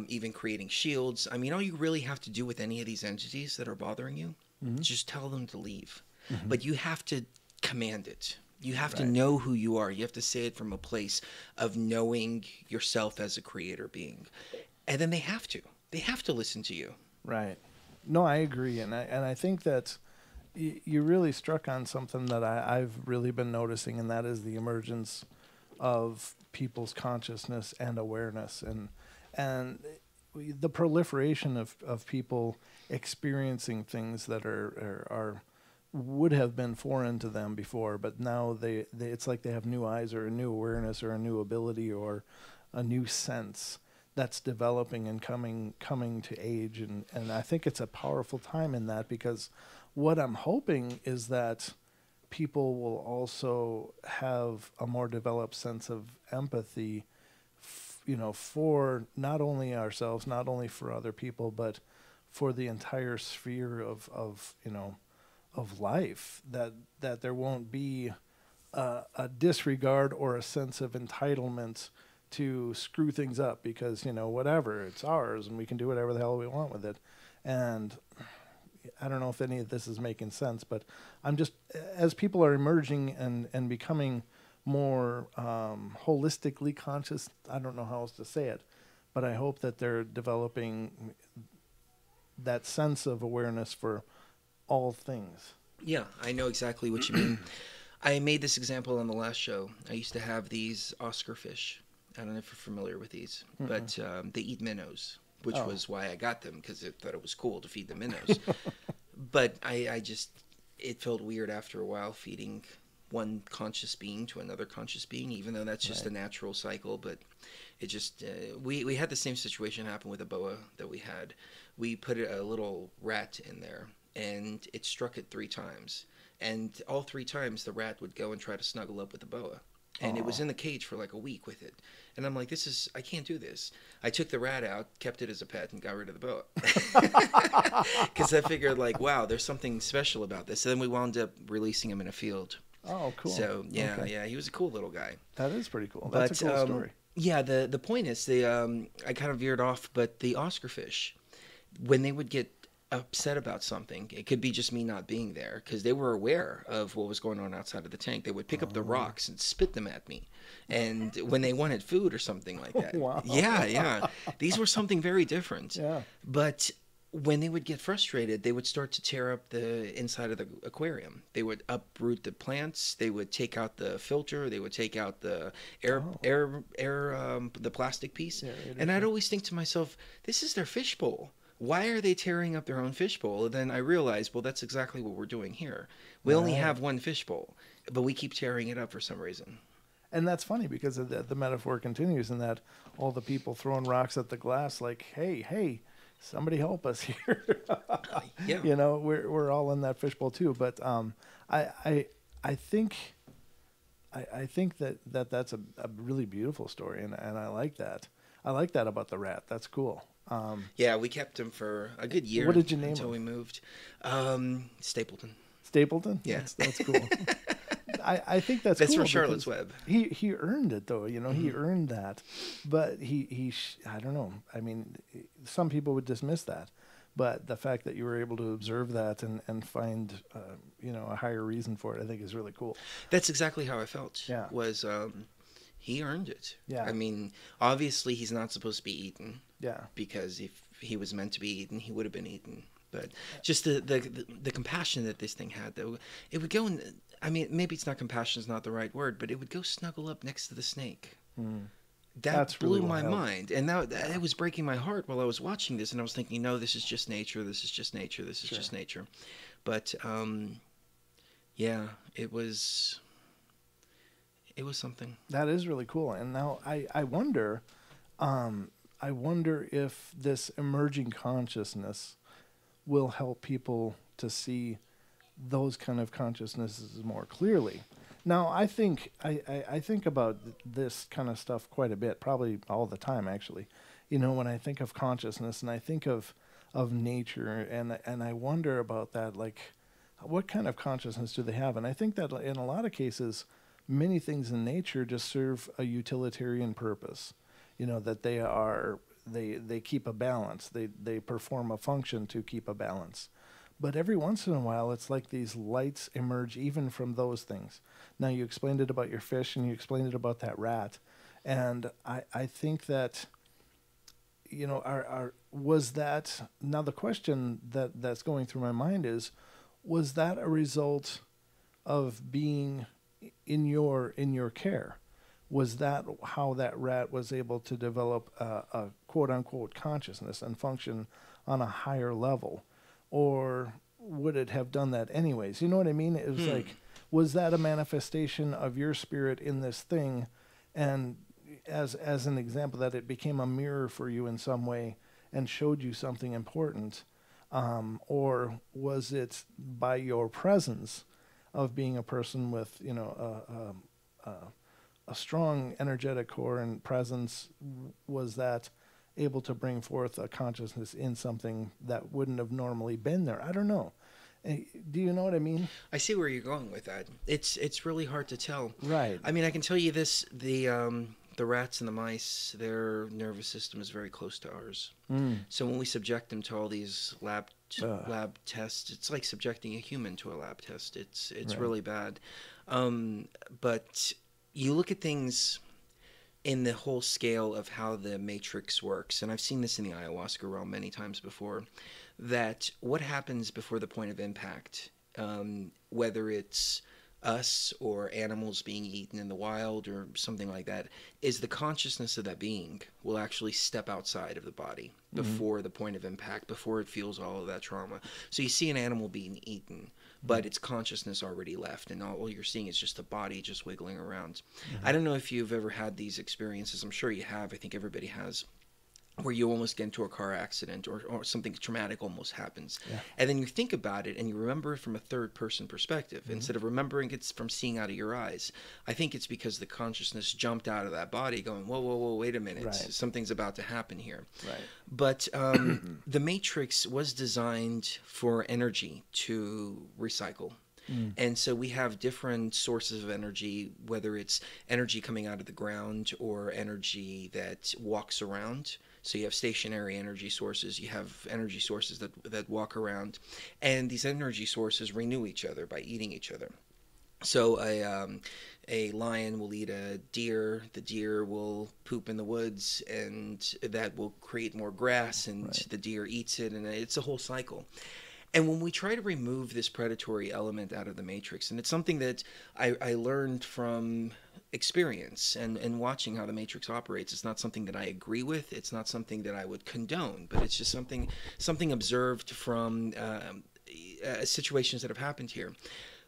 even creating shields. I mean, all you really have to do with any of these entities that are bothering you is just tell them to leave. But you have to command it. You have to know who you are. You have to say it from a place of knowing yourself as a creator being. And then they have to. They have to listen to you. Right. No, I agree. And I think that you really struck on something that I've really been noticing, and that is the emergence of people's consciousness and awareness, and the proliferation of people experiencing things that are would have been foreign to them before, but now they it's like they have new eyes or a new awareness or a new ability or a new sense that's developing and coming to age, and I think it's a powerful time in that, because what I'm hoping is that people will also have a more developed sense of empathy, for not only ourselves, not only for other people, but for the entire sphere of life, that there won't be a disregard or a sense of entitlement to screw things up, because whatever, it's ours and we can do whatever the hell we want with it. And I don't know if any of this is making sense, but I'm just, as people are emerging and becoming more holistically conscious, I don't know how else to say it, but I hope that they're developing that sense of awareness for all things. Yeah, I know exactly what you mean. I made this example on the last show. I used to have these Oscar fish. I don't know if you're familiar with these, but they eat minnows, which was why I got them, because I thought it was cool to feed the minnows. But I just, it felt weird after a while feeding one conscious being to another conscious being, even though that's just a natural cycle. But it just, we had the same situation happen with a boa that we had. We put a little rat in there, and it struck it 3 times. And all 3 times the rat would go and try to snuggle up with the boa. And it was in the cage for like a week with it. And I'm like, I can't do this. I took the rat out, kept it as a pet, and got rid of the boa. Because I figured, like, wow, there's something special about this. And then we wound up releasing him in a field. Oh, cool. So, yeah, he was a cool little guy. That is pretty cool. That's a cool story. Yeah, the point is, I kind of veered off, but the Oscar fish, when they would get upset about something, it could be just me not being there, because they were aware of what was going on outside of the tank. They would pick up the rocks and spit them at me, and when they wanted food or something like that. Wow. Yeah, these were something very different. Yeah. But when they would get frustrated, they would start to tear up the inside of the aquarium. They would uproot the plants. They would take out the filter. They would take out the the plastic piece. Yeah, and I'd always think to myself, this is their fishbowl. Why are they tearing up their own fishbowl? And then I realized, well, that's exactly what we're doing here. We only have one fishbowl, but we keep tearing it up for some reason. And that's funny, because the metaphor continues in that all the people throwing rocks at the glass, like, hey, somebody help us here. Yeah. We're all in that fishbowl too. But I think that's a really beautiful story, and I like that. I like that about the rat. That's cool. Yeah, we kept him for a good year. What did you name until him? We moved? Stapleton. Stapleton? Yeah, that's cool. I think that's cool. That's from Charlotte's Web. He earned it, though. He earned that. But he I don't know. I mean, some people would dismiss that, But the fact that you were able to observe that and find, a higher reason for it, I think is really cool. That's exactly how I felt. Yeah. Was he earned it. Yeah. I mean, obviously he's not supposed to be eaten. Yeah. Because if he was meant to be eaten, he would have been eaten. But just the compassion that this thing had, though, it would go in. I mean, maybe it's not compassion is not the right word, but it would go snuggle up next to the snake. That blew really my wild. mind, and that it was breaking my heart while I was watching this, and I was thinking, no, this is just nature. This is just nature. This is just nature. But yeah, it was something. That is really cool. And now I wonder if this emerging consciousness will help people to see those kind of consciousnesses more clearly. Now, I think I think about this kind of stuff quite a bit, probably all the time, actually. When I think of consciousness and I think of nature, and I wonder about that, like, what kind of consciousness do they have? And I think that in a lot of cases, many things in nature just serve a utilitarian purpose. That they keep a balance. They perform a function to keep a balance. But every once in a while, it's like these lights emerge even from those things. Now, you explained it about your fish, and you explained it about that rat. And I think that, was that, now the question that's going through my mind is, was that a result of being in your care? Was that how that rat was able to develop a quote-unquote consciousness and function on a higher level? Or would it have done that anyways? You know what I mean? It was like, was that a manifestation of your spirit in this thing? And as an example, that it became a mirror for you in some way and showed you something important? Or was it by your presence of being a person with, a strong energetic core and presence, was that able to bring forth a consciousness in something that wouldn't have normally been there? I don't know. Do you know what I mean? I see where you're going with that. It's really hard to tell. Right. I mean, I can tell you this: the rats and the mice, their nervous system is very close to ours. So when we subject them to all these lab tests, it's like subjecting a human to a lab test. It's Right. really bad. But you look at things in the whole scale of how the matrix works, and I've seen this in the ayahuasca realm many times before, that what happens before the point of impact, whether it's us or animals being eaten in the wild or something like that, is the consciousness of that being will actually step outside of the body before the point of impact, before it feels all of that trauma. So you see an animal being eaten, but its consciousness already left, and all you're seeing is just the body just wiggling around. I don't know if you've ever had these experiences. I'm sure you have. I think everybody has. Where you almost get into a car accident or something traumatic almost happens. Yeah. And then you think about it and you remember it from a third-person perspective instead of remembering it from seeing out of your eyes. I think it's because the consciousness jumped out of that body going, whoa, whoa, whoa, wait a minute. Right. Something's about to happen here. Right. But the Matrix was designed for energy to recycle. And so we have different sources of energy, whether it's energy coming out of the ground or energy that walks around. So you have stationary energy sources, you have energy sources that walk around, and these energy sources renew each other by eating each other. So a lion will eat a deer, the deer will poop in the woods, and that will create more grass, and the deer eats it, and it's a whole cycle. And when we try to remove this predatory element out of the Matrix, and it's something that I learned from experience and watching how the Matrix operates. It's not something that I agree with. It's not something that I would condone, but it's just something observed from situations that have happened here.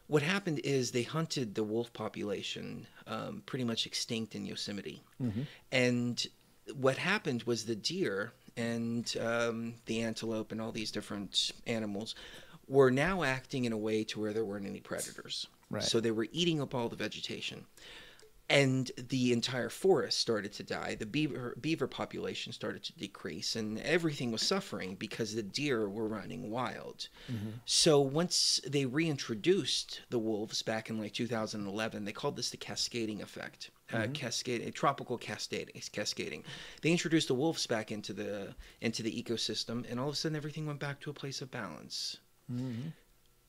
What happened is they hunted the wolf population, pretty much extinct in Yosemite. And what happened was the deer and the antelope and all these different animals were now acting in a way to where there weren't any predators. Right. So they were eating up all the vegetation. and the entire forest started to die. The beaver population started to decrease, and everything was suffering because the deer were running wild. So once they reintroduced the wolves back in like 2011, they called this the cascading effect. Tropical cascading. They introduced the wolves back into the ecosystem, and all of a sudden everything went back to a place of balance.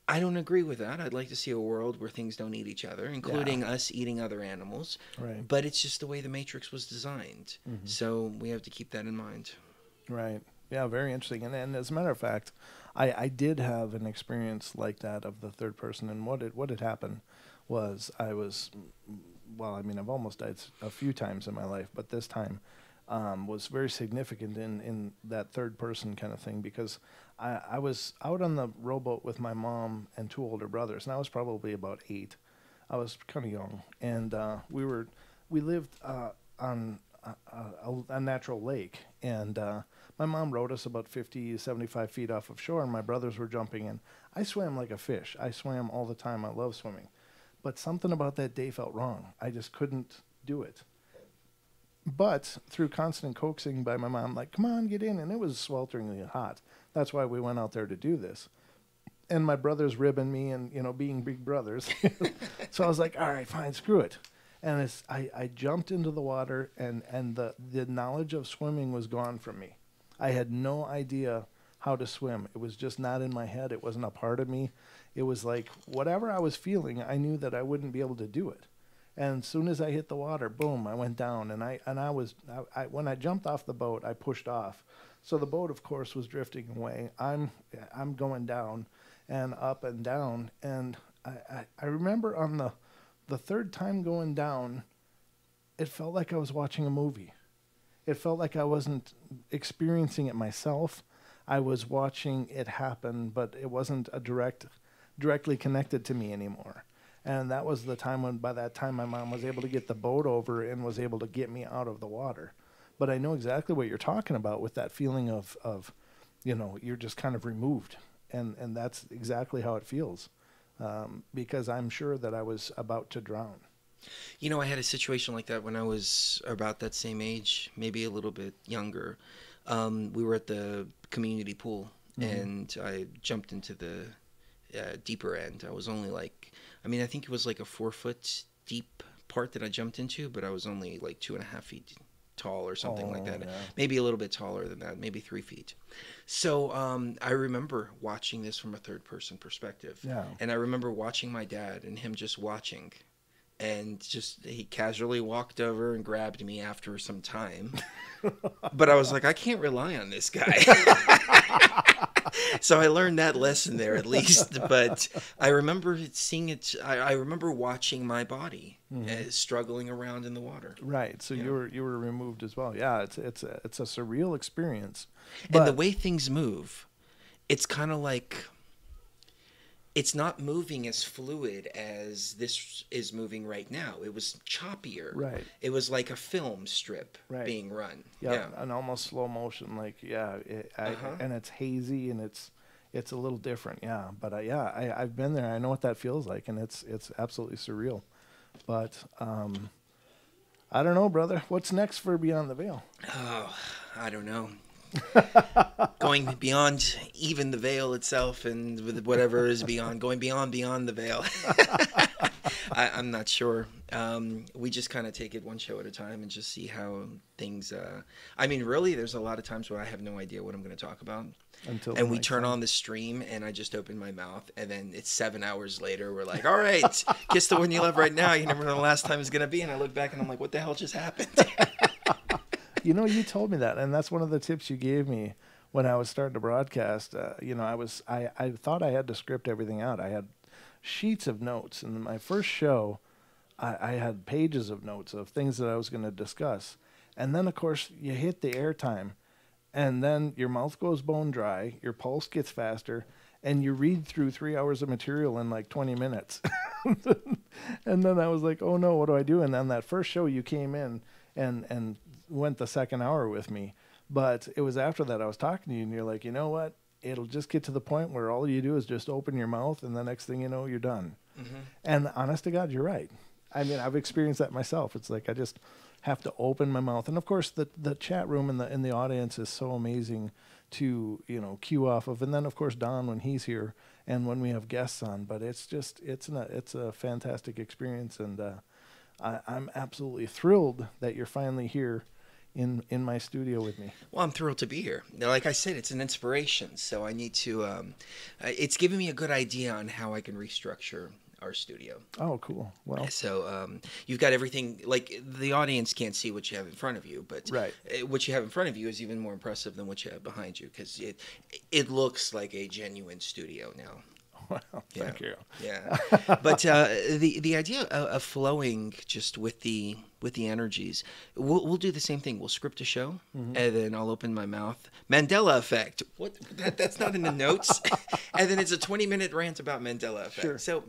I don't agree with that. I'd like to see a world where things don't eat each other, including us eating other animals. Right. But it's just the way the Matrix was designed. So we have to keep that in mind. Right. Yeah, very interesting. And as a matter of fact, I did have an experience like that of the third person. And what had happened was I've almost died a few times in my life, but this time was very significant in that third person kind of thing, because I was out on the rowboat with my mom and two older brothers, and I was probably about 8. I was kind of young, and we lived on a natural lake, and my mom rowed us about 50, 75 feet off of shore, and my brothers were jumping in. I swam like a fish. I swam all the time. I love swimming. But something about that day felt wrong. I just couldn't do it. But through constant coaxing by my mom, like, come on, get in. And it was swelteringly hot. That's why we went out there to do this. And my brothers ribbing me and, being big brothers. So I was like, all right, fine, screw it. And I jumped into the water, and the knowledge of swimming was gone from me. I had no idea how to swim. It was just not in my head. It wasn't a part of me. It was like whatever I was feeling, I knew that I wouldn't be able to do it. And as soon as I hit the water, boom, I went down. And when I jumped off the boat, I pushed off. So the boat, of course, was drifting away. I'm going down and up and down. And I remember on the third time going down, it felt like I was watching a movie. It felt like I wasn't experiencing it myself. I was watching it happen, but it wasn't directly connected to me anymore. And that was the time when, by that time, my mom was able to get the boat over and was able to get me out of the water. But I know exactly what you're talking about with that feeling of you're just kind of removed. And that's exactly how it feels, because I'm sure that I was about to drown. I had a situation like that when I was about that same age, maybe a little bit younger. We were at the community pool, and I jumped into the deeper end. I was only I think it was like a 4-foot deep part that I jumped into, but I was only like 2.5 feet tall or something like that. Yeah. Maybe a little bit taller than that, maybe 3 feet. So I remember watching this from a third person perspective. Yeah. And I remember watching my dad and him just watching. And he casually walked over and grabbed me after some time. But I was like, I can't rely on this guy. So I learned that lesson there at least. But I remember seeing it. I remember watching my body struggling around in the water. Right. So you were removed as well. Yeah. It's a surreal experience. And the way things move, it's kind of like, it's not moving as fluid as this is moving right now. It was choppier. Right. It was like a film strip being run. Yep, yeah. And almost slow motion. And it's hazy and it's a little different. Yeah. But I've been there. I know what that feels like, and it's absolutely surreal. But I don't know, brother. What's next for Beyond the Veil? Oh, I don't know. Going beyond even the veil itself, and with whatever is beyond, going beyond the veil. I'm not sure. We just kind of take it one show at a time and just see how things. Really, there's a lot of times where I have no idea what I'm going to talk about. And we turn on the stream, and I just open my mouth, and then it's 7 hours later. We're like, all right, kiss the one you love right now. You never know the last time it's going to be. And I look back, and I'm like, what the hell just happened? You told me that, and that's one of the tips you gave me when I was starting to broadcast. I thought I had to script everything out. I had sheets of notes, and in my first show, I had pages of notes of things that I was going to discuss. And then, of course, you hit the airtime, and then your mouth goes bone dry, your pulse gets faster, and you read through 3 hours of material in like 20 minutes. And then I was like, oh no, what do I do? And on that first show, you came in and went the second hour with me. But it was after that I was talking to you, and you're like, you know what? It'll just get to the point where all you do is just open your mouth, and the next thing you know, you're done. Mm-hmm. And honest to God, you're right. I mean, I've experienced that myself. It's like I just have to open my mouth, and of course, the chat room and the audience is so amazing to cue off of, and then of course Don when he's here and when we have guests on. But it's a fantastic experience, and I'm absolutely thrilled that you're finally here in my studio with me. Well, I'm thrilled to be here. Now, like I said, it's an inspiration, so I need to. It's given me a good idea on how I can restructure our studio. Oh, cool. Well, so you've got everything. Like the audience can't see what you have in front of you, but right. What you have in front of you is even more impressive than what you have behind you, because it looks like a genuine studio now. Well, thank you. Yeah, but the idea of flowing just with the energies, we'll do the same thing. We'll script a show, and then I'll open my mouth. Mandela effect. What? That's not in the notes. And then it's a 20-minute rant about Mandela effect. Sure. So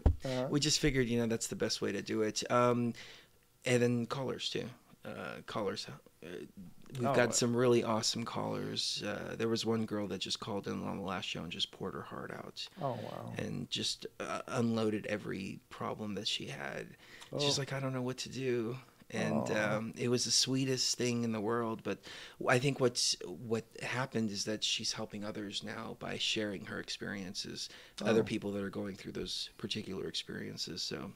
we just figured, that's the best way to do it. And then callers too. Callers. We've got some really awesome callers. There was one girl that just called in on the last show and just poured her heart out. Oh, wow. And just unloaded every problem that she had. She's like, I don't know what to do. And it was the sweetest thing in the world. But I think what happened is that she's helping others now by sharing her experiences, other people that are going through those particular experiences. So,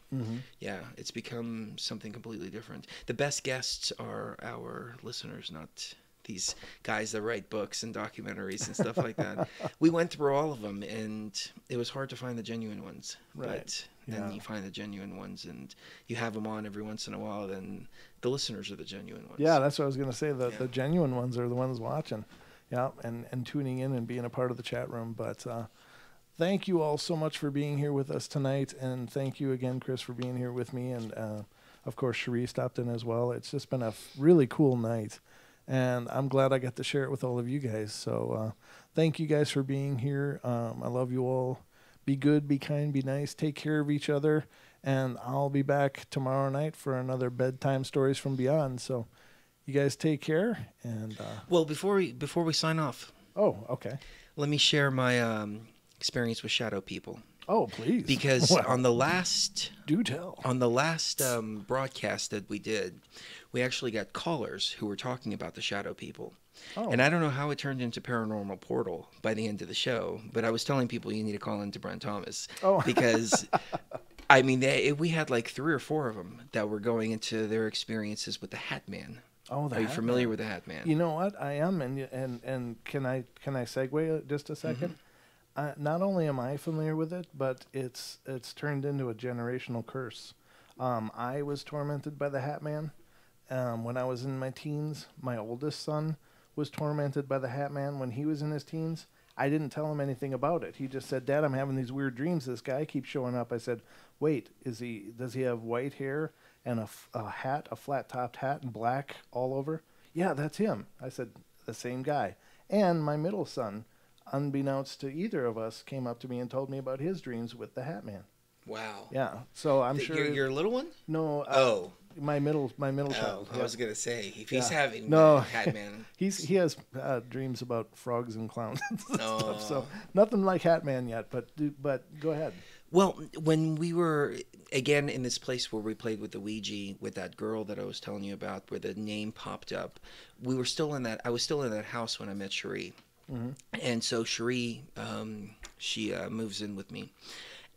yeah, it's become something completely different. The best guests are our listeners, not these guys that write books and documentaries and stuff like that. We went through all of them, and it was hard to find the genuine ones. Right. But then you find the genuine ones, and you have them on every once in a while, then the listeners are the genuine ones. Yeah, that's what I was going to say. The genuine ones are the ones watching, and tuning in and being a part of the chat room. But thank you all so much for being here with us tonight, and thank you again, Chris, for being here with me. And, of course, Cherie stopped in as well. It's just been a really cool night. And I'm glad I got to share it with all of you guys. So thank you guys for being here. I love you all. Be good, be kind, be nice. Take care of each other. And I'll be back tomorrow night for another Bedtime Stories from Beyond. So you guys take care. And well, before we sign off. Oh, okay. Let me share my experience with shadow people. Oh, please. Because on the last broadcast that we did, we actually got callers who were talking about the shadow people. Oh. And I don't know how it turned into Paranormal Portal by the end of the show, but I was telling people you need to call into Brent Thomas. Oh. Because, I mean, we had like 3 or 4 of them that were going into their experiences with the Hat Man. Oh, Are you familiar with the Hat Man? You know what? I am, and can I segue just a second? Not only am I familiar with it, but it's turned into a generational curse. I was tormented by the Hat Man. When I was in my teens, my oldest son was tormented by the Hat Man when he was in his teens. I didn't tell him anything about it. He just said, Dad, I'm having these weird dreams. This guy keeps showing up. I said, wait, does he have white hair and a hat, a flat-topped hat and black all over? Yeah, that's him. I said, the same guy. And my middle son, unbeknownst to either of us, came up to me and told me about his dreams with the Hat Man. Wow. Yeah. So I'm sure your little one? No. My middle child. I was gonna say if he's having Hat Man. he has dreams about frogs and clowns and stuff. So nothing like Hat Man yet. But go ahead. Well, when we were again in this place where we played with the Ouija with that girl that I was telling you about, where the name popped up, we were still in that. I was still in that house when I met Cherie. Mm-hmm. And so Cherie, she moves in with me.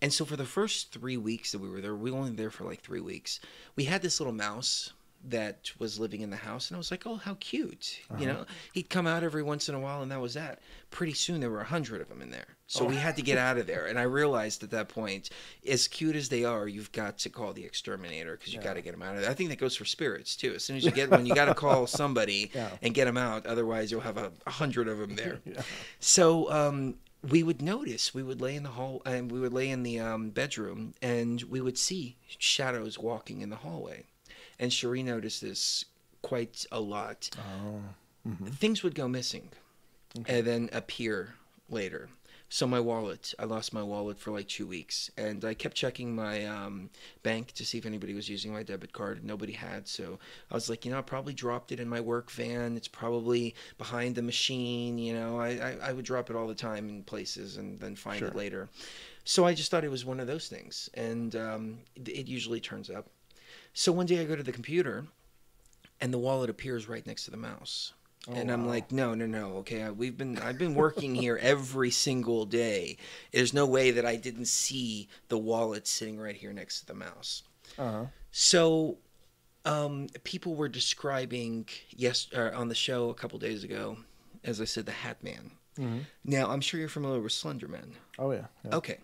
And so for the first 3 weeks that we were there, we were only there for like 3 weeks. We had this little mouse that was living in the house, and I was like, oh, how cute. Uh-huh. He'd come out every once in a while, and that was that. Pretty soon there were 100 of them in there. So we had to get out of there. And I realized at that point, as cute as they are, you've got to call the exterminator because you got to get them out of there. I think that goes for spirits too. As soon as you get one, you got to call somebody and get them out. Otherwise, you'll have 100 of them there. So we would notice. We would lay in the hall, and we would lay in the bedroom, and we would see shadows walking in the hallway. And Cherie noticed this quite a lot. Oh. Mm-hmm. Things would go missing and then appear later. So my wallet, I lost my wallet for like 2 weeks. And I kept checking my bank to see if anybody was using my debit card. Nobody had. So I was like, I probably dropped it in my work van. It's probably behind the machine. I would drop it all the time in places and then find it later. So I just thought it was one of those things. And it usually turns up. So one day I go to the computer, and the wallet appears right next to the mouse. And I'm like, no. Okay, I've been working here every single day. There's no way that I didn't see the wallet sitting right here next to the mouse. So, people were describing on the show a couple days ago, as I said, the Hat Man. Now, I'm sure you're familiar with Slender Man. Oh yeah. Okay.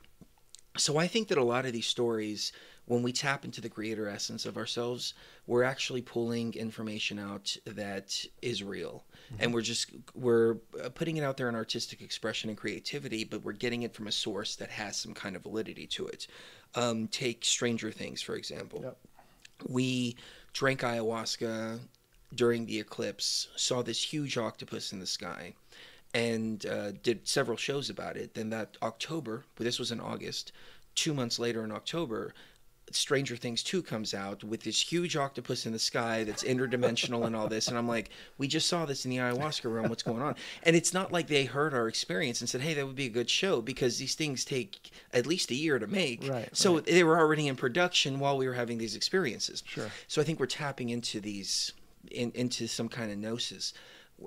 So I think that a lot of these stories, when we tap into the creator essence of ourselves, we're actually pulling information out that is real. And we're putting it out there in artistic expression and creativity, but we're getting it from a source that has some kind of validity to it. Take Stranger Things, for example. Yep. We drank ayahuasca during the eclipse, saw this huge octopus in the sky, and did several shows about it. Then that October, but this was in August, 2 months later in October, Stranger Things 2 comes out with this huge octopus in the sky that's interdimensional and all this. And I'm like, we just saw this in the ayahuasca realm. What's going on? And it's not like they heard our experience and said, hey, that would be a good show, because these things take at least a year to make. So they were already in production while we were having these experiences. Sure. So I think we're tapping into these, into some kind of gnosis.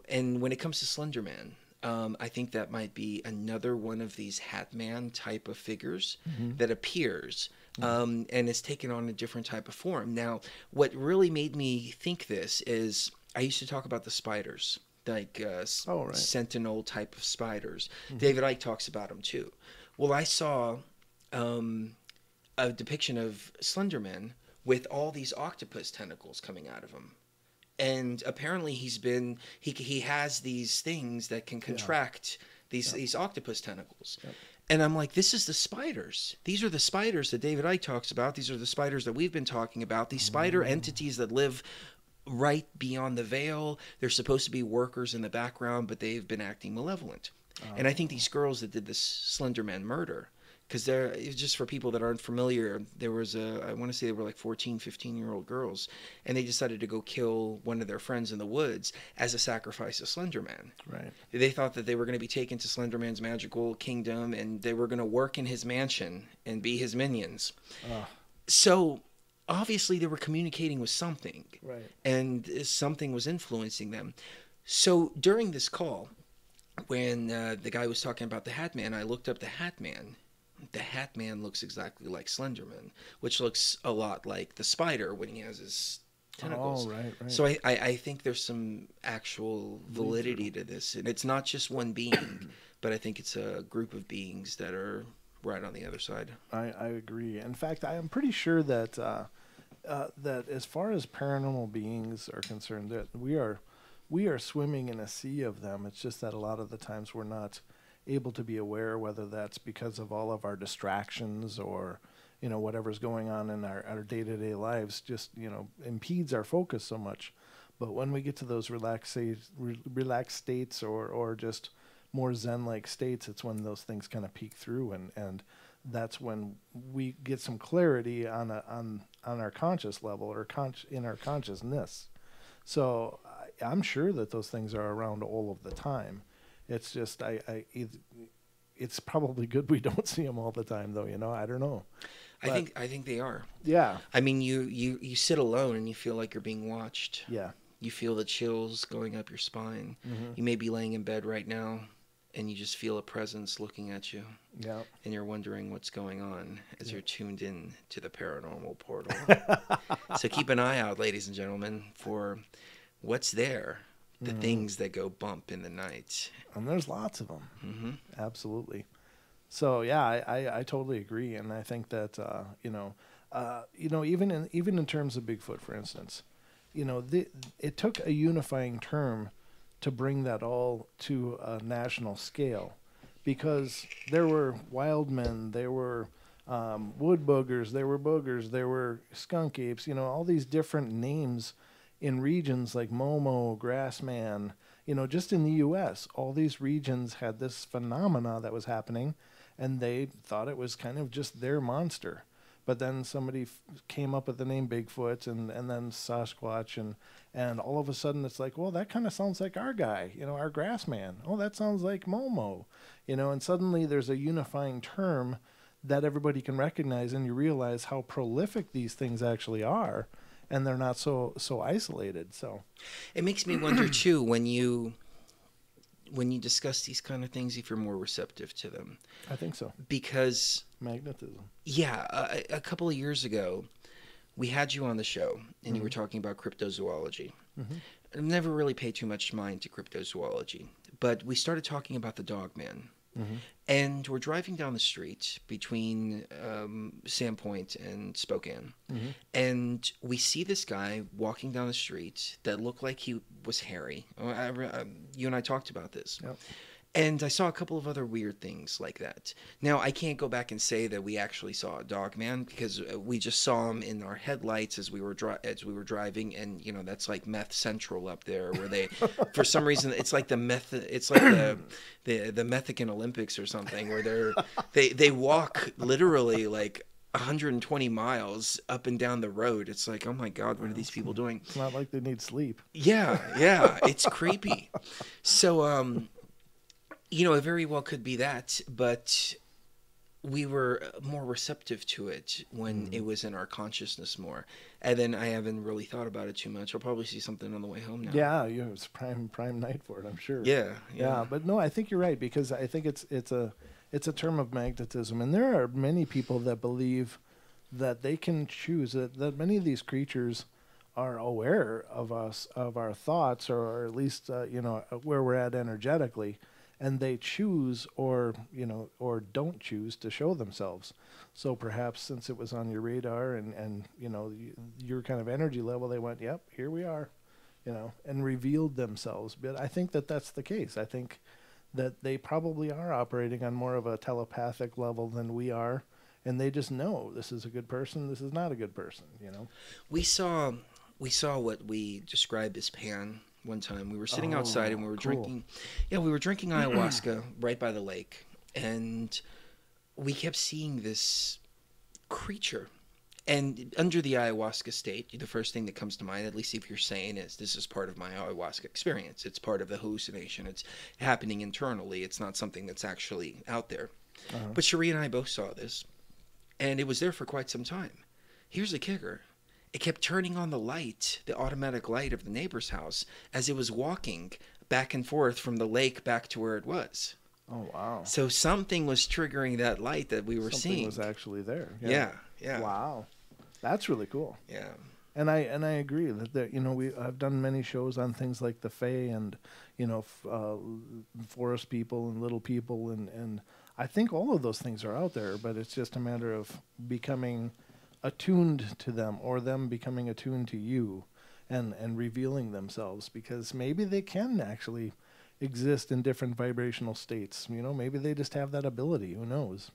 And when it comes to Slender Man, I think that might be another one of these Hat Man type of figures that appears and is taken on a different type of form. Now, what really made me think this is I used to talk about the spiders, like sentinel type of spiders. David Icke talks about them too. Well, I saw a depiction of Slender Man with all these octopus tentacles coming out of him. And apparently he has these things that can contract these octopus tentacles. And I'm like, this is the spiders. These are the spiders that David Icke talks about. These are the spiders that we've been talking about. These spider entities that live right beyond the veil. They're supposed to be workers in the background, but they've been acting malevolent. And I think these girls that did this Slender Man murder, because just for people that aren't familiar, there was I want to say they were like 14, 15-year-old girls, and they decided to go kill one of their friends in the woods as a sacrifice of Slender Man. Right. They thought that they were going to be taken to Slender Man's magical kingdom, and they were going to work in his mansion and be his minions. So obviously they were communicating with something, and something was influencing them. So during this call, when the guy was talking about the Hat Man, I looked up the Hat Man. The Hat Man looks exactly like Slender Man, which looks a lot like the spider when he has his tentacles. Right. So I think there's some actual validity to this. And it's not just one being, but I think it's a group of beings that are right on the other side. I agree. In fact, I am pretty sure that that as far as paranormal beings are concerned, that we are swimming in a sea of them. It's just that a lot of the times we're not able to be aware, whether that's because of all of our distractions or whatever's going on in our day-to-day lives just impedes our focus so much. But when we get to those relaxed states or just more zen-like states, it's when those things kind of peek through, and that's when we get some clarity on our conscious level or in our consciousness. So I'm sure that those things are around all of the time. It's just it's probably good we don't see them all the time, though. I don't know. But I think they are. Yeah. I mean, you sit alone and you feel like you're being watched. Yeah. You feel the chills going up your spine. You may be laying in bed right now, and you just feel a presence looking at you. Yeah. And you're wondering what's going on as you're tuned in to the Paranormal Portal. So keep an eye out, ladies and gentlemen, for what's there. The things that go bump in the night. And there's lots of them. Absolutely. So yeah, I totally agree, and I think that even in terms of Bigfoot, for instance, it took a unifying term to bring that all to a national scale, because there were wild men, there were wood boogers, there were skunk apes, all these different names in regions like Momo, Grassman, just in the U.S., all these regions had this phenomena that was happening, and they thought it was kind of just their monster. But then somebody came up with the name Bigfoot and then Sasquatch, and all of a sudden it's like, well, that kind of sounds like our guy, our Grassman. Oh, that sounds like Momo, and suddenly there's a unifying term that everybody can recognize, and you realize how prolific these things actually are. and they're not so isolated. So It makes me wonder too, when you discuss these kind of things, if you're more receptive to them. I think so. Because Magnetism. yeah, a couple of years ago, we had you on the show, and you were talking about cryptozoology. I've never really paid too much mind to cryptozoology, but we started talking about the Dogman. And we're driving down the street between Sandpoint and Spokane, and we see this guy walking down the street that looked like he was hairy. You and I talked about this. Yep. And I saw a couple of other weird things like that. Now, I can't go back and say that we actually saw a Dogman, because we just saw him in our headlights as we were driving, and you know, that's like meth central up there, where they, for some reason, it's like the Mexican Olympics or something, where they walk literally like 120 miles up and down the road. It's like, oh my God, what are these people doing? It's not like they need sleep. Yeah, it's creepy. So, you know, it very well could be that, but we were more receptive to it when it was in our consciousness more. And then I haven't really thought about it too much. I'll probably see something on the way home now. Yeah, it's prime night for it, I'm sure. Yeah. But no, I think you're right, because I think it's a term of magnetism, and there are many people that believe that they can choose that many of these creatures are aware of us, of our thoughts, or at least where we're at energetically, and they choose or don't choose to show themselves. So perhaps since it was on your radar and your kind of energy level, they went, yep, here we are, and revealed themselves. But I think that that's the case. I think that they probably are operating on more of a telepathic level than we are, and they just know this is a good person, this is not a good person. We saw what we described as Pan one time. We were sitting outside and we were drinking. Yeah, we were drinking ayahuasca right by the lake, and we kept seeing this creature. And under the ayahuasca state, the first thing that comes to mind, at least if you're saying, is this is part of my ayahuasca experience. It's part of the hallucination. It's happening internally. It's not something that's actually out there. But Cherie and I both saw this, and it was there for quite some time. Here's the kicker. It kept turning on the light, the automatic light of the neighbor's house, as it was walking back and forth from the lake back to where it was. Oh, wow. So something was triggering that light that we were seeing. Something was actually there. Yeah. Wow. That's really cool. Yeah. And I agree that I've done many shows on things like the Fae and forest people and little people, and I think all of those things are out there, but it's just a matter of becoming attuned to them, or them becoming attuned to you and revealing themselves, because maybe they can actually exist in different vibrational states. Maybe they just have that ability. Who knows?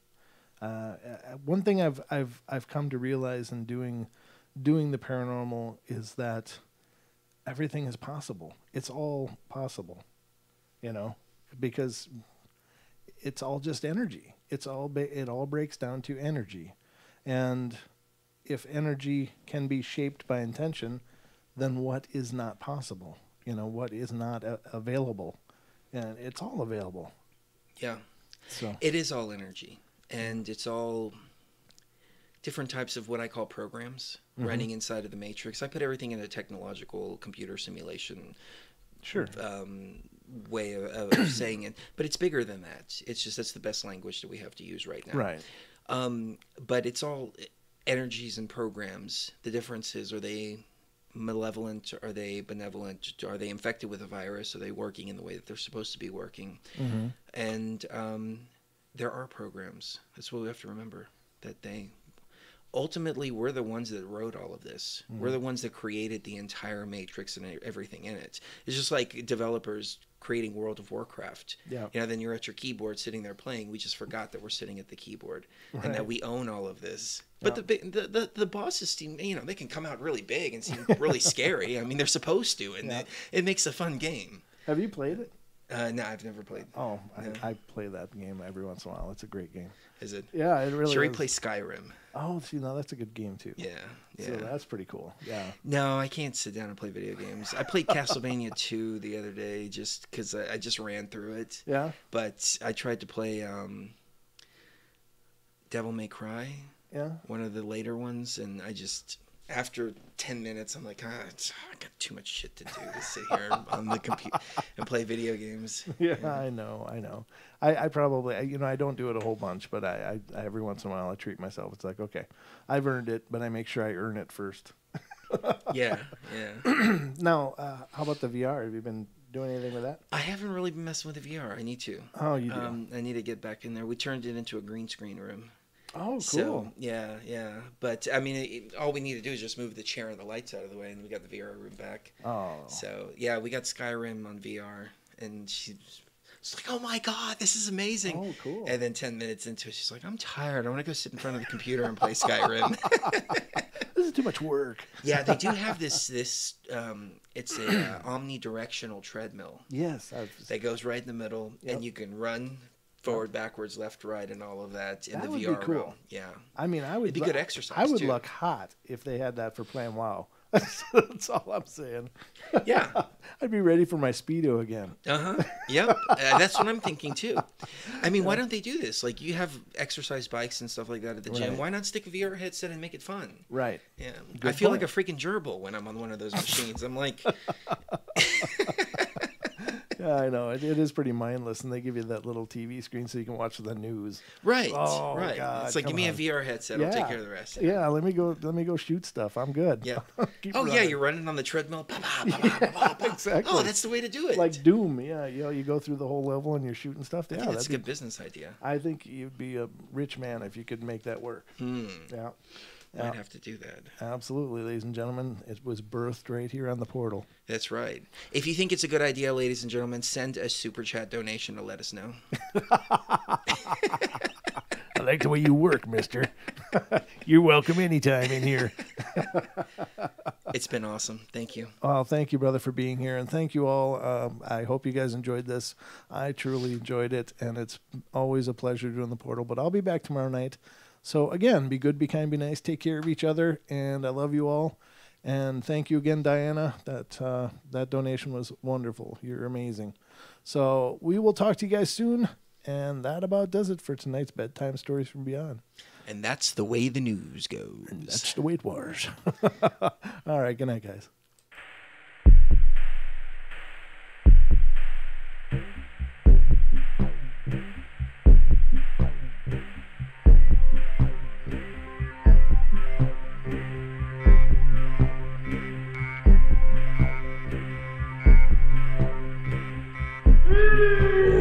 One thing I've come to realize in doing the paranormal is that everything is possible. It's all possible, because it's all just energy. It all breaks down to energy, and if energy can be shaped by intention, then what is not possible? What is not available? And it's all available. Yeah. So it is all energy, and it's all different types of what I call programs running inside of the matrix. I put everything in a technological computer simulation way of saying it, but it's bigger than that. It's just that's the best language that we have to use right now. Right. But it's all energies and programs. The difference is, are they malevolent? Are they benevolent? Are they infected with a virus? Are they working in the way that they're supposed to be working? And there are programs. That's what we have to remember, that they ultimately, we're the ones that wrote all of this. We're the ones that created the entire matrix and everything in it. It's just like developers creating World of Warcraft. Yeah. Then you're at your keyboard sitting there playing. We just forgot that we're sitting at the keyboard and that we own all of this. But the bosses seem, they can come out really big and seem really scary. I mean, they're supposed to, and it makes a fun game. Have you played it? No, I've never played. Oh, I play that game every once in a while. It's a great game. Is it? Yeah, it really is. Should we play Skyrim? Oh, see, now that's a good game, too. Yeah. So that's pretty cool. Yeah. No, I can't sit down and play video games. I played Castlevania 2 the other day just because I just ran through it. Yeah? But I tried to play Devil May Cry. Yeah. One of the later ones, and after 10 minutes, I'm like, I got too much shit to do to sit here on the computer and play video games. Yeah, I know. I probably, I don't do it a whole bunch, but I every once in a while I treat myself. It's like, okay, I've earned it, but I make sure I earn it first. Yeah. Now, how about the VR? Have you been doing anything with that? I haven't really been messing with the VR. I need to. Oh, you do? I need to get back in there. We turned it into a green screen room. Oh, cool. So, yeah. But, I mean, all we need to do is just move the chair and the lights out of the way, and we got the VR room back. Oh. So, yeah, we got Skyrim on VR, and she's like, oh, my God, this is amazing. Oh, cool. And then 10 minutes into it, she's like, I'm tired. I want to go sit in front of the computer and play Skyrim. This is too much work. Yeah, they do have this it's a omnidirectional treadmill. Yes. That goes right in the middle, and you can run forward, backwards, left, right, and all of that in That the would be VR cool. realm. Yeah. I mean, It'd be good exercise, I would too. look hot if they had that for playing WoW. That's all I'm saying. Yeah. I'd be ready for my Speedo again. Yep. That's what I'm thinking too. I mean, why don't they do this? Like, you have exercise bikes and stuff like that at the gym. Right. Why not stick a VR headset and make it fun? Right. Yeah. Good I feel point. like a freaking gerbil when I'm on one of those machines. I'm like, Yeah, I know. It is pretty mindless, and they give you that little TV screen so you can watch the news. right. Oh, right. God, It's like, give come me a on. VR headset. I'll take care of the rest. Yeah, let me go shoot stuff. I'm good. Yeah. Keep Oh, yeah, running. you're running on the treadmill. Ba, ba, ba, ba, ba, ba. Exactly. Oh, that's the way to do it. Like Doom. Yeah, you go through the whole level and you're shooting stuff. I Yeah, think that's a that'd good business idea. I think you'd be a rich man if you could make that work. Yeah. Might have to do that. Absolutely, ladies and gentlemen. It was birthed right here on the portal. That's right. If you think it's a good idea, ladies and gentlemen, send a super chat donation to let us know. I like the way you work, mister. You're welcome anytime in here. It's been awesome. Thank you. Well, thank you, brother, for being here. And thank you all. I hope you guys enjoyed this. I truly enjoyed it. And it's always a pleasure doing the portal. But I'll be back tomorrow night. So, again, be good, be kind, be nice. Take care of each other. And I love you all. And thank you again, Diana. That donation was wonderful. You're amazing. So we will talk to you guys soon. And that about does it for tonight's Bedtime Stories from Beyond. And that's the way the news goes. And that's the way it was. All right. Good night, guys. Woo!